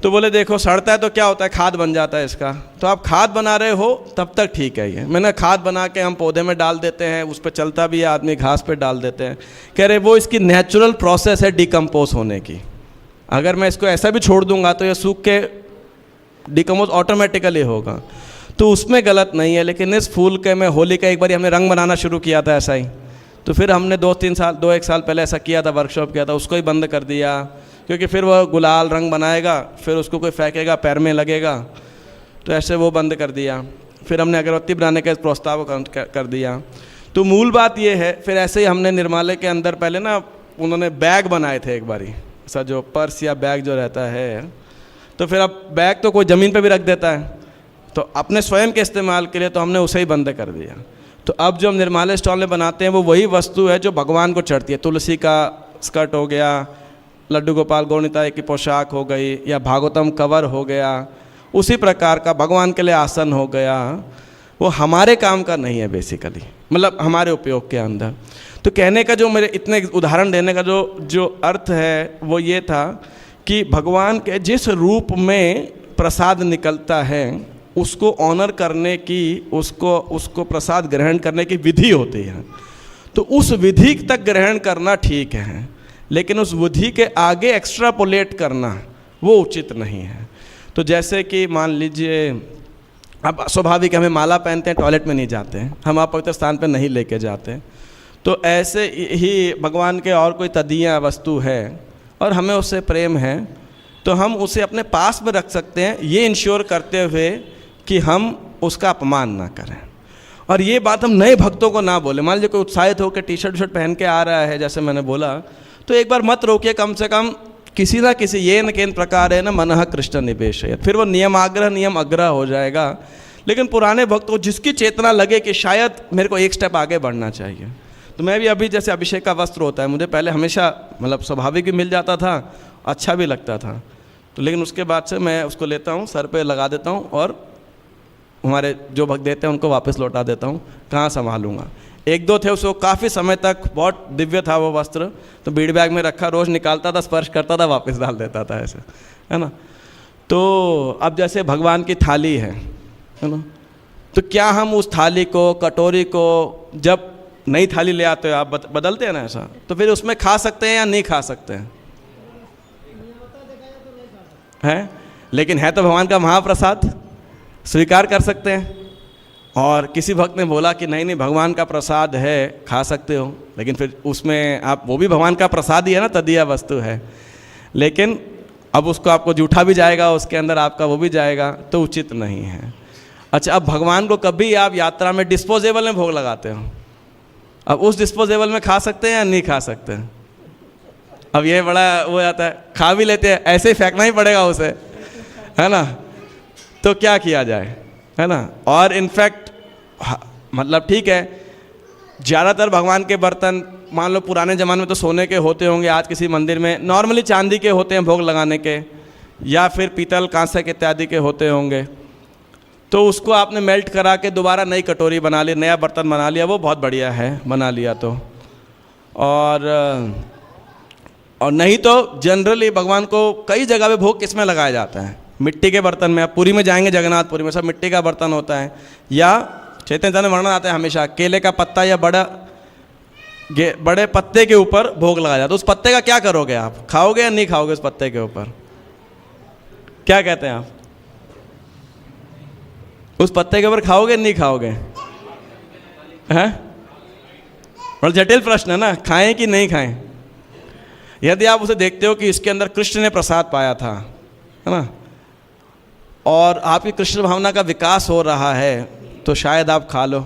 तो बोले देखो सड़ता है तो क्या होता है, खाद बन जाता है इसका, तो आप खाद बना रहे हो तब तक ठीक है ये। मैंने खाद बना के हम पौधे में डाल देते हैं, उस पर चलता भी है आदमी, घास पे डाल देते हैं। कह रहे वो इसकी नेचुरल प्रोसेस है डिकम्पोज होने की, अगर मैं इसको ऐसा भी छोड़ दूंगा तो ये सूख के डिकम्पोज ऑटोमेटिकली होगा, तो उसमें गलत नहीं है। लेकिन इस फूल के में होली का एक बार हमने रंग बनाना शुरू किया था ऐसा ही, तो फिर हमने 2-1 साल पहले ऐसा किया था, वर्कशॉप किया था, उसको ही बंद कर दिया, क्योंकि फिर वह गुलाल रंग बनाएगा, फिर उसको कोई फेंकेगा, पैर में लगेगा, तो ऐसे वो बंद कर दिया। फिर हमने अगरबत्ती बनाने का प्रस्ताव कर दिया। तो मूल बात ये है, फिर ऐसे ही हमने निर्मालय के अंदर पहले ना उन्होंने बैग बनाए थे एक बारी, ऐसा जो पर्स या बैग जो रहता है, तो फिर अब बैग तो कोई ज़मीन पे भी रख देता है, तो अपने स्वयं के इस्तेमाल के लिए तो हमने उसे ही बंद कर दिया। तो अब जो हम निर्मालय स्टॉल में बनाते हैं वो वही वस्तु है जो भगवान को चढ़ती है। तुलसी का स्कर्ट हो गया, लड्डू गोपाल गौनिताई की पोशाक हो गई, या भागवतम कवर हो गया, उसी प्रकार का भगवान के लिए आसन हो गया, वो हमारे काम का नहीं है बेसिकली, मतलब हमारे उपयोग के अंदर। तो कहने का जो मेरे इतने उदाहरण देने का जो अर्थ है वो ये था कि भगवान के जिस रूप में प्रसाद निकलता है उसको ऑनर करने की, उसको प्रसाद ग्रहण करने की विधि होती है। तो उस विधि तक ग्रहण करना ठीक है, लेकिन उस विधि के आगे एक्स्ट्रापोलेट करना वो उचित नहीं है। तो जैसे कि मान लीजिए अब स्वाभाविक हमें माला पहनते हैं, टॉयलेट में नहीं जाते हैं, हम आप पवित्र स्थान पे नहीं लेके जाते, तो ऐसे ही भगवान के और कोई तदीया वस्तु है और हमें उससे प्रेम है, तो हम उसे अपने पास में रख सकते हैं, ये इंश्योर करते हुए कि हम उसका अपमान ना करें। और ये बात हम नए भक्तों को ना बोले। मान लीजिए कोई उत्साहित होकर टी शर्ट पहन के आ रहा है, जैसे मैंने बोला, तो एक बार मत रोकिए, कम से कम किसी ना किसी ये न केन प्रकार है ना मनः कृष्ण निवेश है, फिर वो नियम अग्रह हो जाएगा। लेकिन पुराने भक्तों को जिसकी चेतना लगे कि शायद मेरे को एक स्टेप आगे बढ़ना चाहिए, तो मैं भी अभी जैसे अभिषेक का वस्त्र होता है, मुझे पहले हमेशा मतलब स्वाभाविक भी मिल जाता था, अच्छा भी लगता था, तो लेकिन उसके बाद से मैं उसको लेता हूँ, सर पे लगा देता हूँ और हमारे जो भक्त देते हैं उनको वापस लौटा देता हूँ, कहाँ संभालूंगा। 1-2 थे, उसको काफ़ी समय तक बहुत दिव्य था वो वस्त्र, तो बीड़ बैग में रखा, रोज़ निकालता था, स्पर्श करता था, वापस डाल देता था, ऐसे है ना। तो अब जैसे भगवान की थाली है ना, तो क्या हम उस थाली को, कटोरी को, जब नई थाली ले आते हो आप बदलते हैं ना ऐसा, तो फिर उसमें खा सकते हैं या नहीं खा सकते हैं? है, लेकिन है तो भगवान का महाप्रसाद, स्वीकार कर सकते हैं। और किसी भक्त ने बोला कि नहीं भगवान का प्रसाद है, खा सकते हो, लेकिन फिर उसमें आप, वो भी भगवान का प्रसाद ही है ना, तदीया वस्तु है, लेकिन अब उसको आपको जूठा भी जाएगा, उसके अंदर आपका वो भी जाएगा, तो उचित नहीं है। अच्छा, अब भगवान को कभी आप यात्रा में डिस्पोजेबल में भोग लगाते हो, अब उस डिस्पोजेबल में खा सकते हैं या नहीं खा सकते हैं? अब ये बड़ा वो आता है, खा भी लेते हैं, ऐसे ही फेंकना ही पड़ेगा उसे, है ना, तो क्या किया जाए, है ना। और इनफैक्ट मतलब ठीक है, ज़्यादातर भगवान के बर्तन मान लो पुराने ज़माने में तो सोने के होते होंगे, आज किसी मंदिर में नॉर्मली चांदी के होते हैं भोग लगाने के, या फिर पीतल, कांसे के इत्यादि के होते होंगे, तो उसको आपने मेल्ट करा के दोबारा नई कटोरी बना ली, नया बर्तन बना लिया, वो बहुत बढ़िया है, बना लिया तो। और नहीं तो जनरली भगवान को कई जगह पे भोग किस में लगाया जाता है? मिट्टी के बर्तन में। आप पुरी में जाएंगे, जगन्नाथपुरी में सब मिट्टी का बर्तन होता है, या चैतन्य में वर्णन आता है हमेशा केले का पत्ता या बड़े पत्ते के ऊपर भोग लगाया जाता है। उस पत्ते का क्या करोगे आप? खाओगे या नहीं खाओगे उस पत्ते के ऊपर? क्या कहते हैं आप? उस पत्ते के ऊपर खाओगे नहीं खाओगे? हैं? बड़ा जटिल प्रश्न है ना, खाएं कि नहीं खाएं। यदि आप उसे देखते हो कि इसके अंदर कृष्ण ने प्रसाद पाया था, है ना, और आपकी कृष्ण भावना का विकास हो रहा है, तो शायद आप खा लो।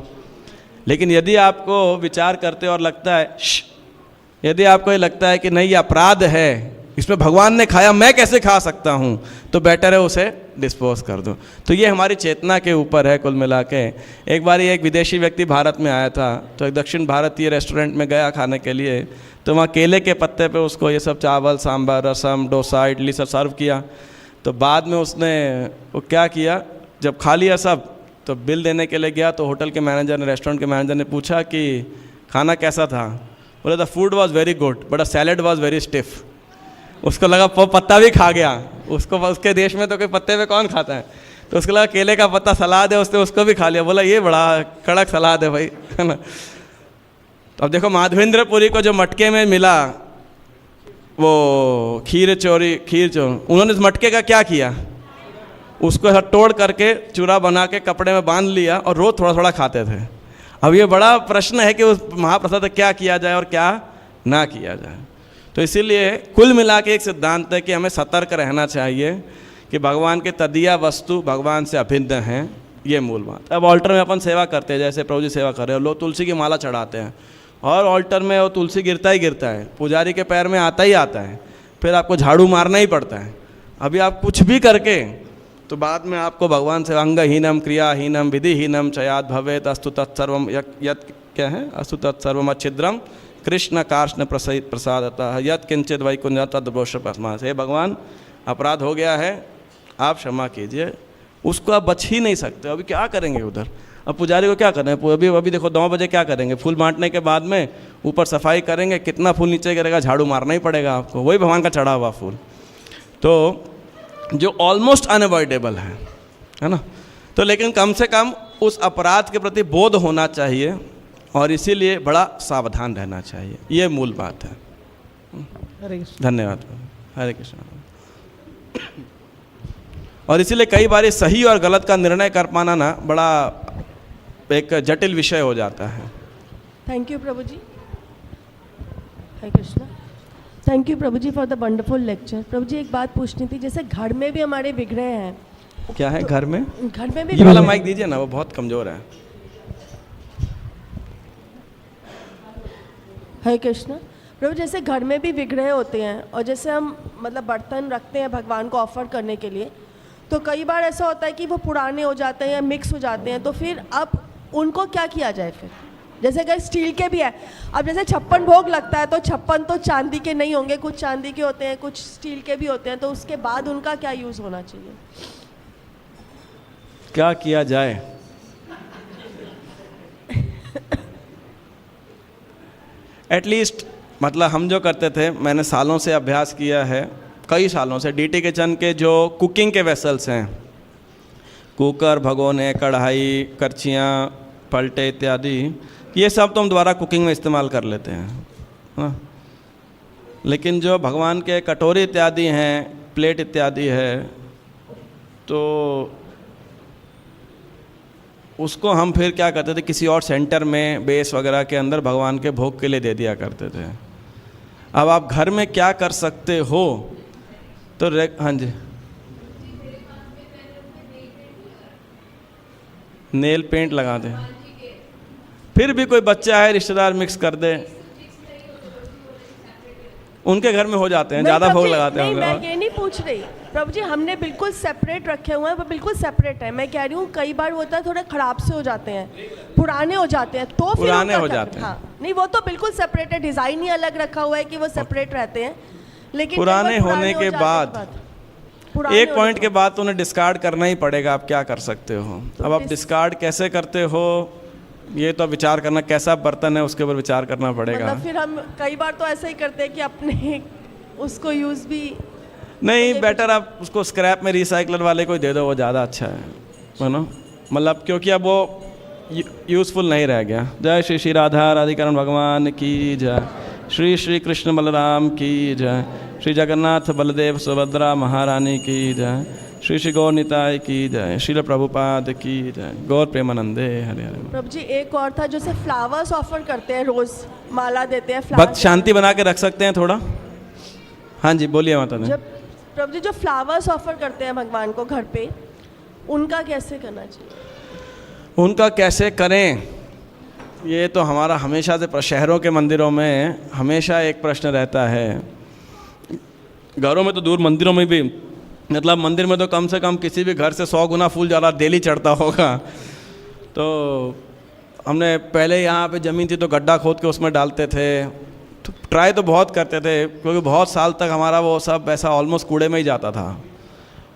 लेकिन यदि आपको विचार करते और लगता है यदि आपको ये लगता है कि नहीं ये अपराध है, इसमें भगवान ने खाया मैं कैसे खा सकता हूँ, तो बेटर है उसे डिस्पोज कर दो। तो ये हमारी चेतना के ऊपर है कुल मिला के। एक बार एक विदेशी व्यक्ति भारत में आया था, तो एक दक्षिण भारतीय रेस्टोरेंट में गया खाने के लिए, तो वहाँ केले के पत्ते पे उसको ये सब चावल, सांभर, रसम, डोसा, इडली सब सर्व किया। तो बाद में उसने वो क्या किया, जब खा लिया सब तो बिल देने के लिए गया, तो होटल के मैनेजर ने, रेस्टोरेंट के मैनेजर ने पूछा कि खाना कैसा था। बोले the food was very good but a salad was very stiff. उसको लगा पत्ता भी खा गया, उसको उसके देश में तो कोई पत्ते पे कौन खाता है, तो उसको लगा केले का पत्ता सलाद है, उसने उसको भी खा लिया। बोला ये बड़ा कड़क सलाद है भाई, है ना। तो अब देखो माधवेंद्रपुरी को जो मटके में मिला वो खीर चोर, उन्होंने इस मटके का क्या किया, उसको ऐसा तोड़ करके चूरा बना के कपड़े में बांध लिया और रोज़ थोड़ा थोड़ा खाते थे। अब ये बड़ा प्रश्न है कि उस महाप्रसाद क्या किया जाए और क्या ना किया जाए। तो इसीलिए कुल मिला के एक सिद्धांत है कि हमें सतर्क रहना चाहिए कि भगवान के तदिया वस्तु भगवान से अभिन्न हैं, ये मूल बात। अब ऑल्टर में अपन सेवा करते हैं, जैसे प्रभु जी सेवा कर रहे हो, लोग तुलसी की माला चढ़ाते हैं और ऑल्टर में वो तुलसी गिरता ही गिरता है, पुजारी के पैर में आता ही आता है, फिर आपको झाड़ू मारना ही पड़ता है। अभी आप कुछ भी करके तो बाद में आपको भगवान से अंगहीनम क्रियाहीनम विधिहीनम चयाद भवेत अस्तु तत्सर्वम यत क्या है, अस्तु तत्सर्वम अच्छिद्रम कृष्ण कार्ष्ण प्रसादतः यत किंचित वैकुंठ तद्रोष पस्मा। हे भगवान अपराध हो गया है, आप क्षमा कीजिए। उसको आप बच ही नहीं सकते। अभी क्या करेंगे उधर, अब पुजारी को क्या करें, अभी देखो 9 बजे क्या करेंगे, फूल बांटने के बाद में ऊपर सफाई करेंगे, कितना फूल नीचे गिरेगा, झाड़ू मारना ही पड़ेगा आपको, वही भगवान का चढ़ा हुआ फूल, तो जो ऑलमोस्ट अनअवॉइडेबल है ना। तो लेकिन कम से कम उस अपराध के प्रति बोध होना चाहिए और इसीलिए बड़ा सावधान रहना चाहिए, ये मूल बात है। हरे कृष्ण। धन्यवाद। हरे कृष्ण। और इसीलिए कई बार सही और गलत का निर्णय कर पाना ना बड़ा एक जटिल विषय हो जाता है। Thank you prabhu ji. Hare Krishna. Thank you prabhu ji for the wonderful lecture. प्रभु जी एक बात पूछनी थी, जैसे घर में भी हमारे बिगड़े हैं। क्या है तो घर में? घर में भी ये वाला माइक दीजिए ना, वो बहुत कमजोर है। हरे कृष्णा। प्रभु जैसे घर में भी बिगड़े होते हैं और जैसे हम मतलब बर्तन रखते हैं भगवान को ऑफर करने के लिए, तो कई बार ऐसा होता है कि वो पुराने हो जाते हैं या मिक्स हो जाते हैं, तो फिर अब उनको क्या किया जाए फिर? जैसे अगर स्टील के भी है, अब जैसे 56 भोग लगता है तो 56 तो चांदी के नहीं होंगे, कुछ चांदी के होते हैं, कुछ स्टील के भी होते हैं, तो उसके बाद उनका क्या यूज़ होना चाहिए? क्या किया जाए? एटलीस्ट मतलब हम जो करते थे, मैंने सालों से अभ्यास किया है, कई सालों से डीटी किचन के जो कुकिंग के वेसल्स हैं, कुकर, भगोने, कढ़ाई, करछियाँ, पलटे इत्यादि, ये सब तो हम दोबारा कुकिंग में इस्तेमाल कर लेते हैं, हाँ। लेकिन जो भगवान के कटोरी इत्यादि हैं, प्लेट इत्यादि है, तो उसको हम फिर क्या करते थे, किसी और सेंटर में बेस वगैरह के अंदर भगवान के भोग के लिए दे दिया करते थे। अब आप घर में क्या कर सकते हो, तो हाँ जी, नेल पेंट लगा दें, फिर भी कोई बच्चा है रिश्तेदार मिक्स कर दे, उनके घर में हो जाते हैं, ज़्यादा भोग लगाते हैं। मैं ये नहीं पूछ रही प्रभु जी, हमने बिल्कुल सेपरेट रखे हुए हैं, वो बिल्कुल सेपरेट है। मैं कह रही हूँ कई बार होता है थोड़े खराब से हो जाते हैं, पुराने हो जाते हैं, तो फिर पुराने हो जाते हैं। हाँ, नहीं वो तो बिल्कुल सेपरेट है, डिज़ाइन ही अलग रखा हुआ है कि वो सेपरेट रहते हैं, लेकिन पुराने होने के बाद एक पॉइंट के बाद तो उन्हें डिस्कार्ड करना ही पड़ेगा। आप क्या कर सकते हो? अब आप डिस्कार्ड कैसे करते हो, ये तो विचार करना, कैसा बर्तन है उसके ऊपर विचार करना पड़ेगा। मतलब फिर हम कई बार तो ऐसा ही करते हैं कि अपने उसको यूज़ भी नहीं, बेटर आप उसको स्क्रैप में रिसाइकलर वाले को ही दे दो, वो ज़्यादा अच्छा है ना, मतलब क्योंकि अब वो यूज़फुल नहीं रह गया। जय श्री श्री राधा राधिकरण भगवान की जय, श्री श्री कृष्ण बलराम की जय, श्री जगन्नाथ बलदेव सुभद्रा महारानी की जय, श्री श्री गौर निताय की जय, श्रील प्रभुपाद की जय, गौर प्रेमानंदे हरे हरे। प्रभु जी एक और था, जैसे फ्लावर्स ऑफर करते हैं, रोज माला देते हैं, भक्त शांति बना के रख सकते हैं थोड़ा। हाँ जी बोलिए माता जी। जब प्रभु जी जो फ्लावर्स ऑफर करते हैं भगवान को घर पे, उनका कैसे करना चाहिए? उनका कैसे करें? ये तो हमारा हमेशा से शहरों के मंदिरों में हमेशा एक प्रश्न रहता है, घरों में तो दूर, मंदिरों में भी, मतलब मंदिर में तो कम से कम किसी भी घर से 100 गुना फूल ज़्यादा डेली चढ़ता होगा। तो हमने पहले यहाँ पे ज़मीन थी तो गड्ढा खोद के उसमें डालते थे, तो ट्राई तो बहुत करते थे, क्योंकि बहुत साल तक हमारा वो सब ऐसा ऑलमोस्ट कूड़े में ही जाता था।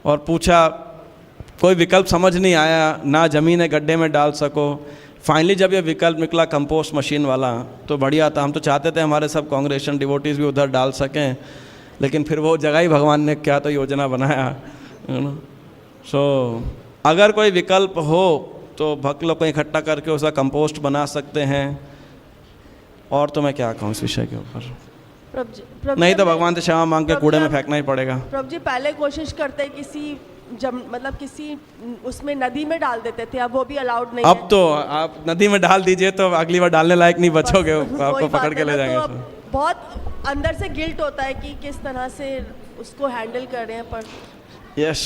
और पूछा, कोई विकल्प समझ नहीं आया, ना ज़मीन है गड्ढे में डाल सको। फाइनली जब ये विकल्प निकला कंपोस्ट मशीन वाला तो बढ़िया था। हम तो चाहते थे हमारे सब कांग्रेशन डिवोटीज़ भी उधर डाल सकें, लेकिन फिर वो जगह ही भगवान ने क्या तो योजना बनाया। सो अगर कोई विकल्प हो तो भक्त लोग को इकट्ठा करके उसका कंपोस्ट बना सकते हैं। और तो मैं क्या कहूँ इस विषय के ऊपर, नहीं तो भगवान से क्षमा मांग के कूड़े में फेंकना ही पड़ेगा। प्रभु जी पहले कोशिश करते किसी मतलब किसी उसमें नदी में डाल देते थे, अब वो भी अलाउड नहीं अब है। तो आप नदी में डाल दीजिए तो अगली बार डालने लायक नहीं बचोगे, आपको पकड़ के ले जाएंगे। तो बहुत अंदर से गिल्ट होता है कि किस तरह से उसको हैंडल कर रहे हैं। पर यस,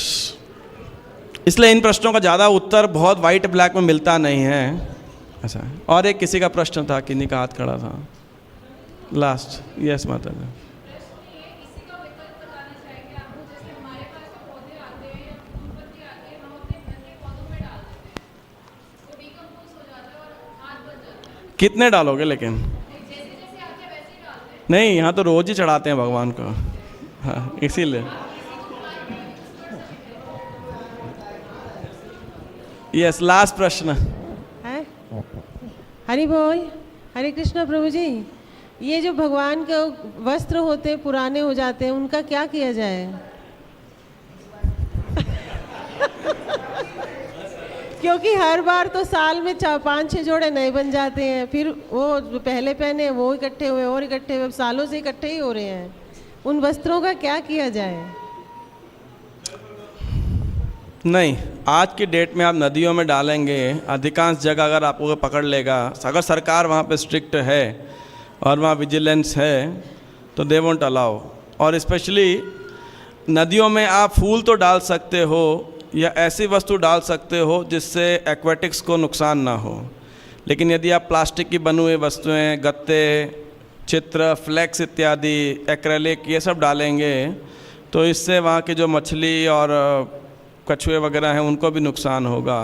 इसलिए इन प्रश्नों का ज़्यादा उत्तर बहुत वाइट ब्लैक में मिलता नहीं है ऐसा है। और एक किसी का प्रश्न था, किन्हीं का हाथ खड़ा था लास्ट। यस माता जी। कितने डालोगे लेकिन? नहीं, यहाँ तो रोज ही चढ़ाते हैं भगवान को। हाँ, इसीलिए। यस, लास्ट प्रश्न है। हरि बोल, हरे कृष्णा प्रभु जी। ये जो भगवान के वस्त्र होते हैं पुराने हो जाते हैं, उनका क्या किया जाए? क्योंकि हर बार तो साल में 5-6 जोड़े नए बन जाते हैं, फिर वो जो पहले पहने वो इकट्ठे हुए और इकट्ठे हुए, सालों से इकट्ठे ही हो रहे हैं। उन वस्त्रों का क्या किया जाए? नहीं, आज की डेट में आप नदियों में डालेंगे, अधिकांश जगह अगर आपको पकड़ लेगा, अगर सरकार वहाँ पे स्ट्रिक्ट है और वहाँ विजिलेंस है तो दे वोंट अलाउ। और स्पेशली नदियों में आप फूल तो डाल सकते हो या ऐसी वस्तु डाल सकते हो जिससे एक्वेटिक्स को नुकसान ना हो, लेकिन यदि आप प्लास्टिक की बनी हुई वस्तुएं, गत्ते, चित्र, फ्लेक्स इत्यादि, एक्रेलिक, ये सब डालेंगे तो इससे वहाँ की जो मछली और कछुए वगैरह हैं उनको भी नुकसान होगा।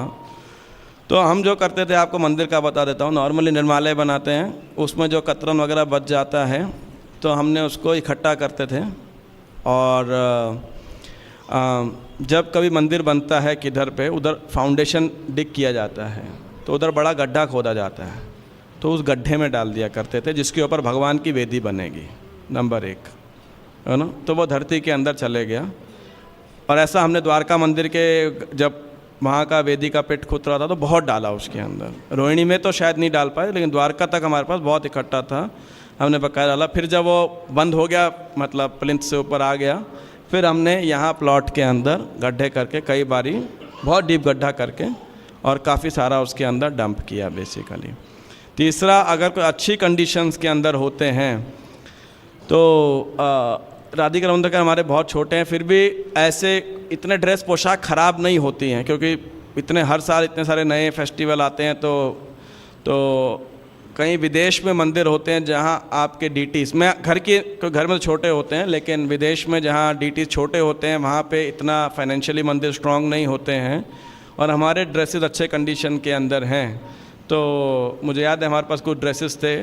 तो हम जो करते थे, आपको मंदिर का बता देता हूँ, नॉर्मली निर्मालय बनाते हैं, उसमें जो कतरन वगैरह बच जाता है तो हमने उसको इकट्ठा करते थे। और जब कभी मंदिर बनता है किधर पे, उधर फाउंडेशन डिग किया जाता है तो उधर बड़ा गड्ढा खोदा जाता है, तो उस गड्ढे में डाल दिया करते थे, जिसके ऊपर भगवान की वेदी बनेगी, नंबर 1, है ना। तो वो धरती के अंदर चले गया। और ऐसा हमने द्वारका मंदिर के, जब वहाँ का वेदी का पिट खुद रहा था तो बहुत डाला उसके अंदर। रोहिणी में तो शायद नहीं डाल पाए, लेकिन द्वारका तक हमारे पास बहुत इकट्ठा था, हमने बकाया डाला। फिर जब वो बंद हो गया, मतलब प्लिंथ से ऊपर आ गया, फिर हमने यहाँ प्लॉट के अंदर गड्ढे करके, कई बारी बहुत डीप गड्ढा करके, और काफ़ी सारा उसके अंदर डंप किया बेसिकली। तीसरा, अगर कोई अच्छी कंडीशंस के अंदर होते हैं तो राधिका रविंद्रकर हमारे बहुत छोटे हैं, फिर भी ऐसे इतने ड्रेस पोशाक ख़राब नहीं होती हैं, क्योंकि इतने हर साल इतने सारे नए फेस्टिवल आते हैं। तो कहीं विदेश में मंदिर होते हैं जहां आपके डीटीज़ में, घर में तो छोटे होते हैं, लेकिन विदेश में जहां डीटीज़ छोटे होते हैं वहां पे इतना फाइनेंशियली मंदिर स्ट्रांग नहीं होते हैं, और हमारे ड्रेसेस अच्छे कंडीशन के अंदर हैं। तो मुझे याद है हमारे पास कुछ ड्रेसेस थे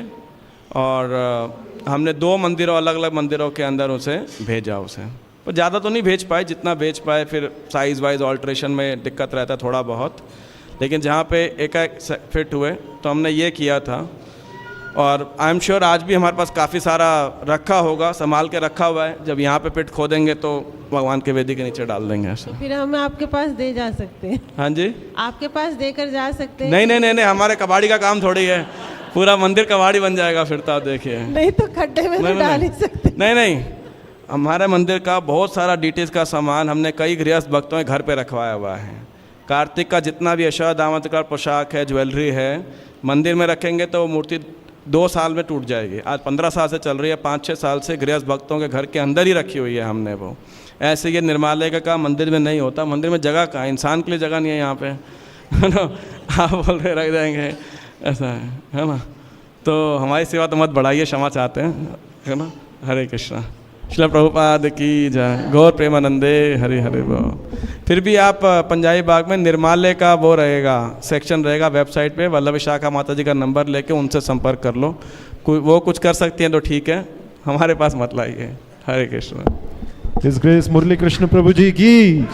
और हमने 2 मंदिरों, अलग अलग मंदिरों के अंदर उसे भेजा उसे। पर ज़्यादा तो नहीं भेज पाए, जितना भेज पाए, फिर साइज़ वाइज ऑल्ट्रेशन में दिक्कत रहता है थोड़ा बहुत, लेकिन जहाँ पे एक फिट हुए तो हमने ये किया था। और आई एम श्योर आज भी हमारे पास काफ़ी सारा रखा होगा, संभाल के रखा हुआ है, जब यहाँ पे पिट खोदेंगे तो भगवान के वेदी के नीचे डाल देंगे ऐसा। फिर हम आपके पास दे जा सकते हैं? हाँ जी, आपके पास देकर जा सकते हैं? नहीं नहीं नहीं नहीं, हमारे कबाड़ी का काम थोड़ी है, पूरा मंदिर कबाड़ी बन जाएगा फिर तो आप देखिए। नहीं तो खड्डे में तो डाल ही सकते। नहीं नहीं, हमारे मंदिर का बहुत सारा डीटीज का सामान हमने कई गृहस्थ भक्तों के घर पे रखवाया हुआ है। कार्तिक का जितना भी अश्वत्थामा का पोशाक है, ज्वेलरी है, मंदिर में रखेंगे तो वो मूर्ति 2 साल में टूट जाएगी। आज 15 साल से चल रही है, 5-6 साल से गृहस्थ भक्तों के घर के अंदर ही रखी हुई है हमने वो। ऐसे ये निर्मालय का काम मंदिर में नहीं होता, मंदिर में जगह कहाँ, इंसान के लिए जगह नहीं है यहाँ पे, है ना। आप बोल रहे रख देंगे, ऐसा है ना। तो हमारी सेवा तो मत बढ़ाइए, क्षमा चाहते हैं, है ना। हरे कृष्णा। श्रील प्रभुपाद की जय। गौर प्रेमानंदे हरे हरे बोल। फिर भी आप पंजाबी बाग में निर्माल्य का वो रहेगा, सेक्शन रहेगा वेबसाइट पे, वल्लभ विशाखा माता जी का नंबर लेके उनसे संपर्क कर लो। कोई वो कुछ कर सकती हैं तो ठीक है, हमारे पास मत लाइए। हरे कृष्णा। हिज ग्रेस मुरली कृष्ण प्रभु जी की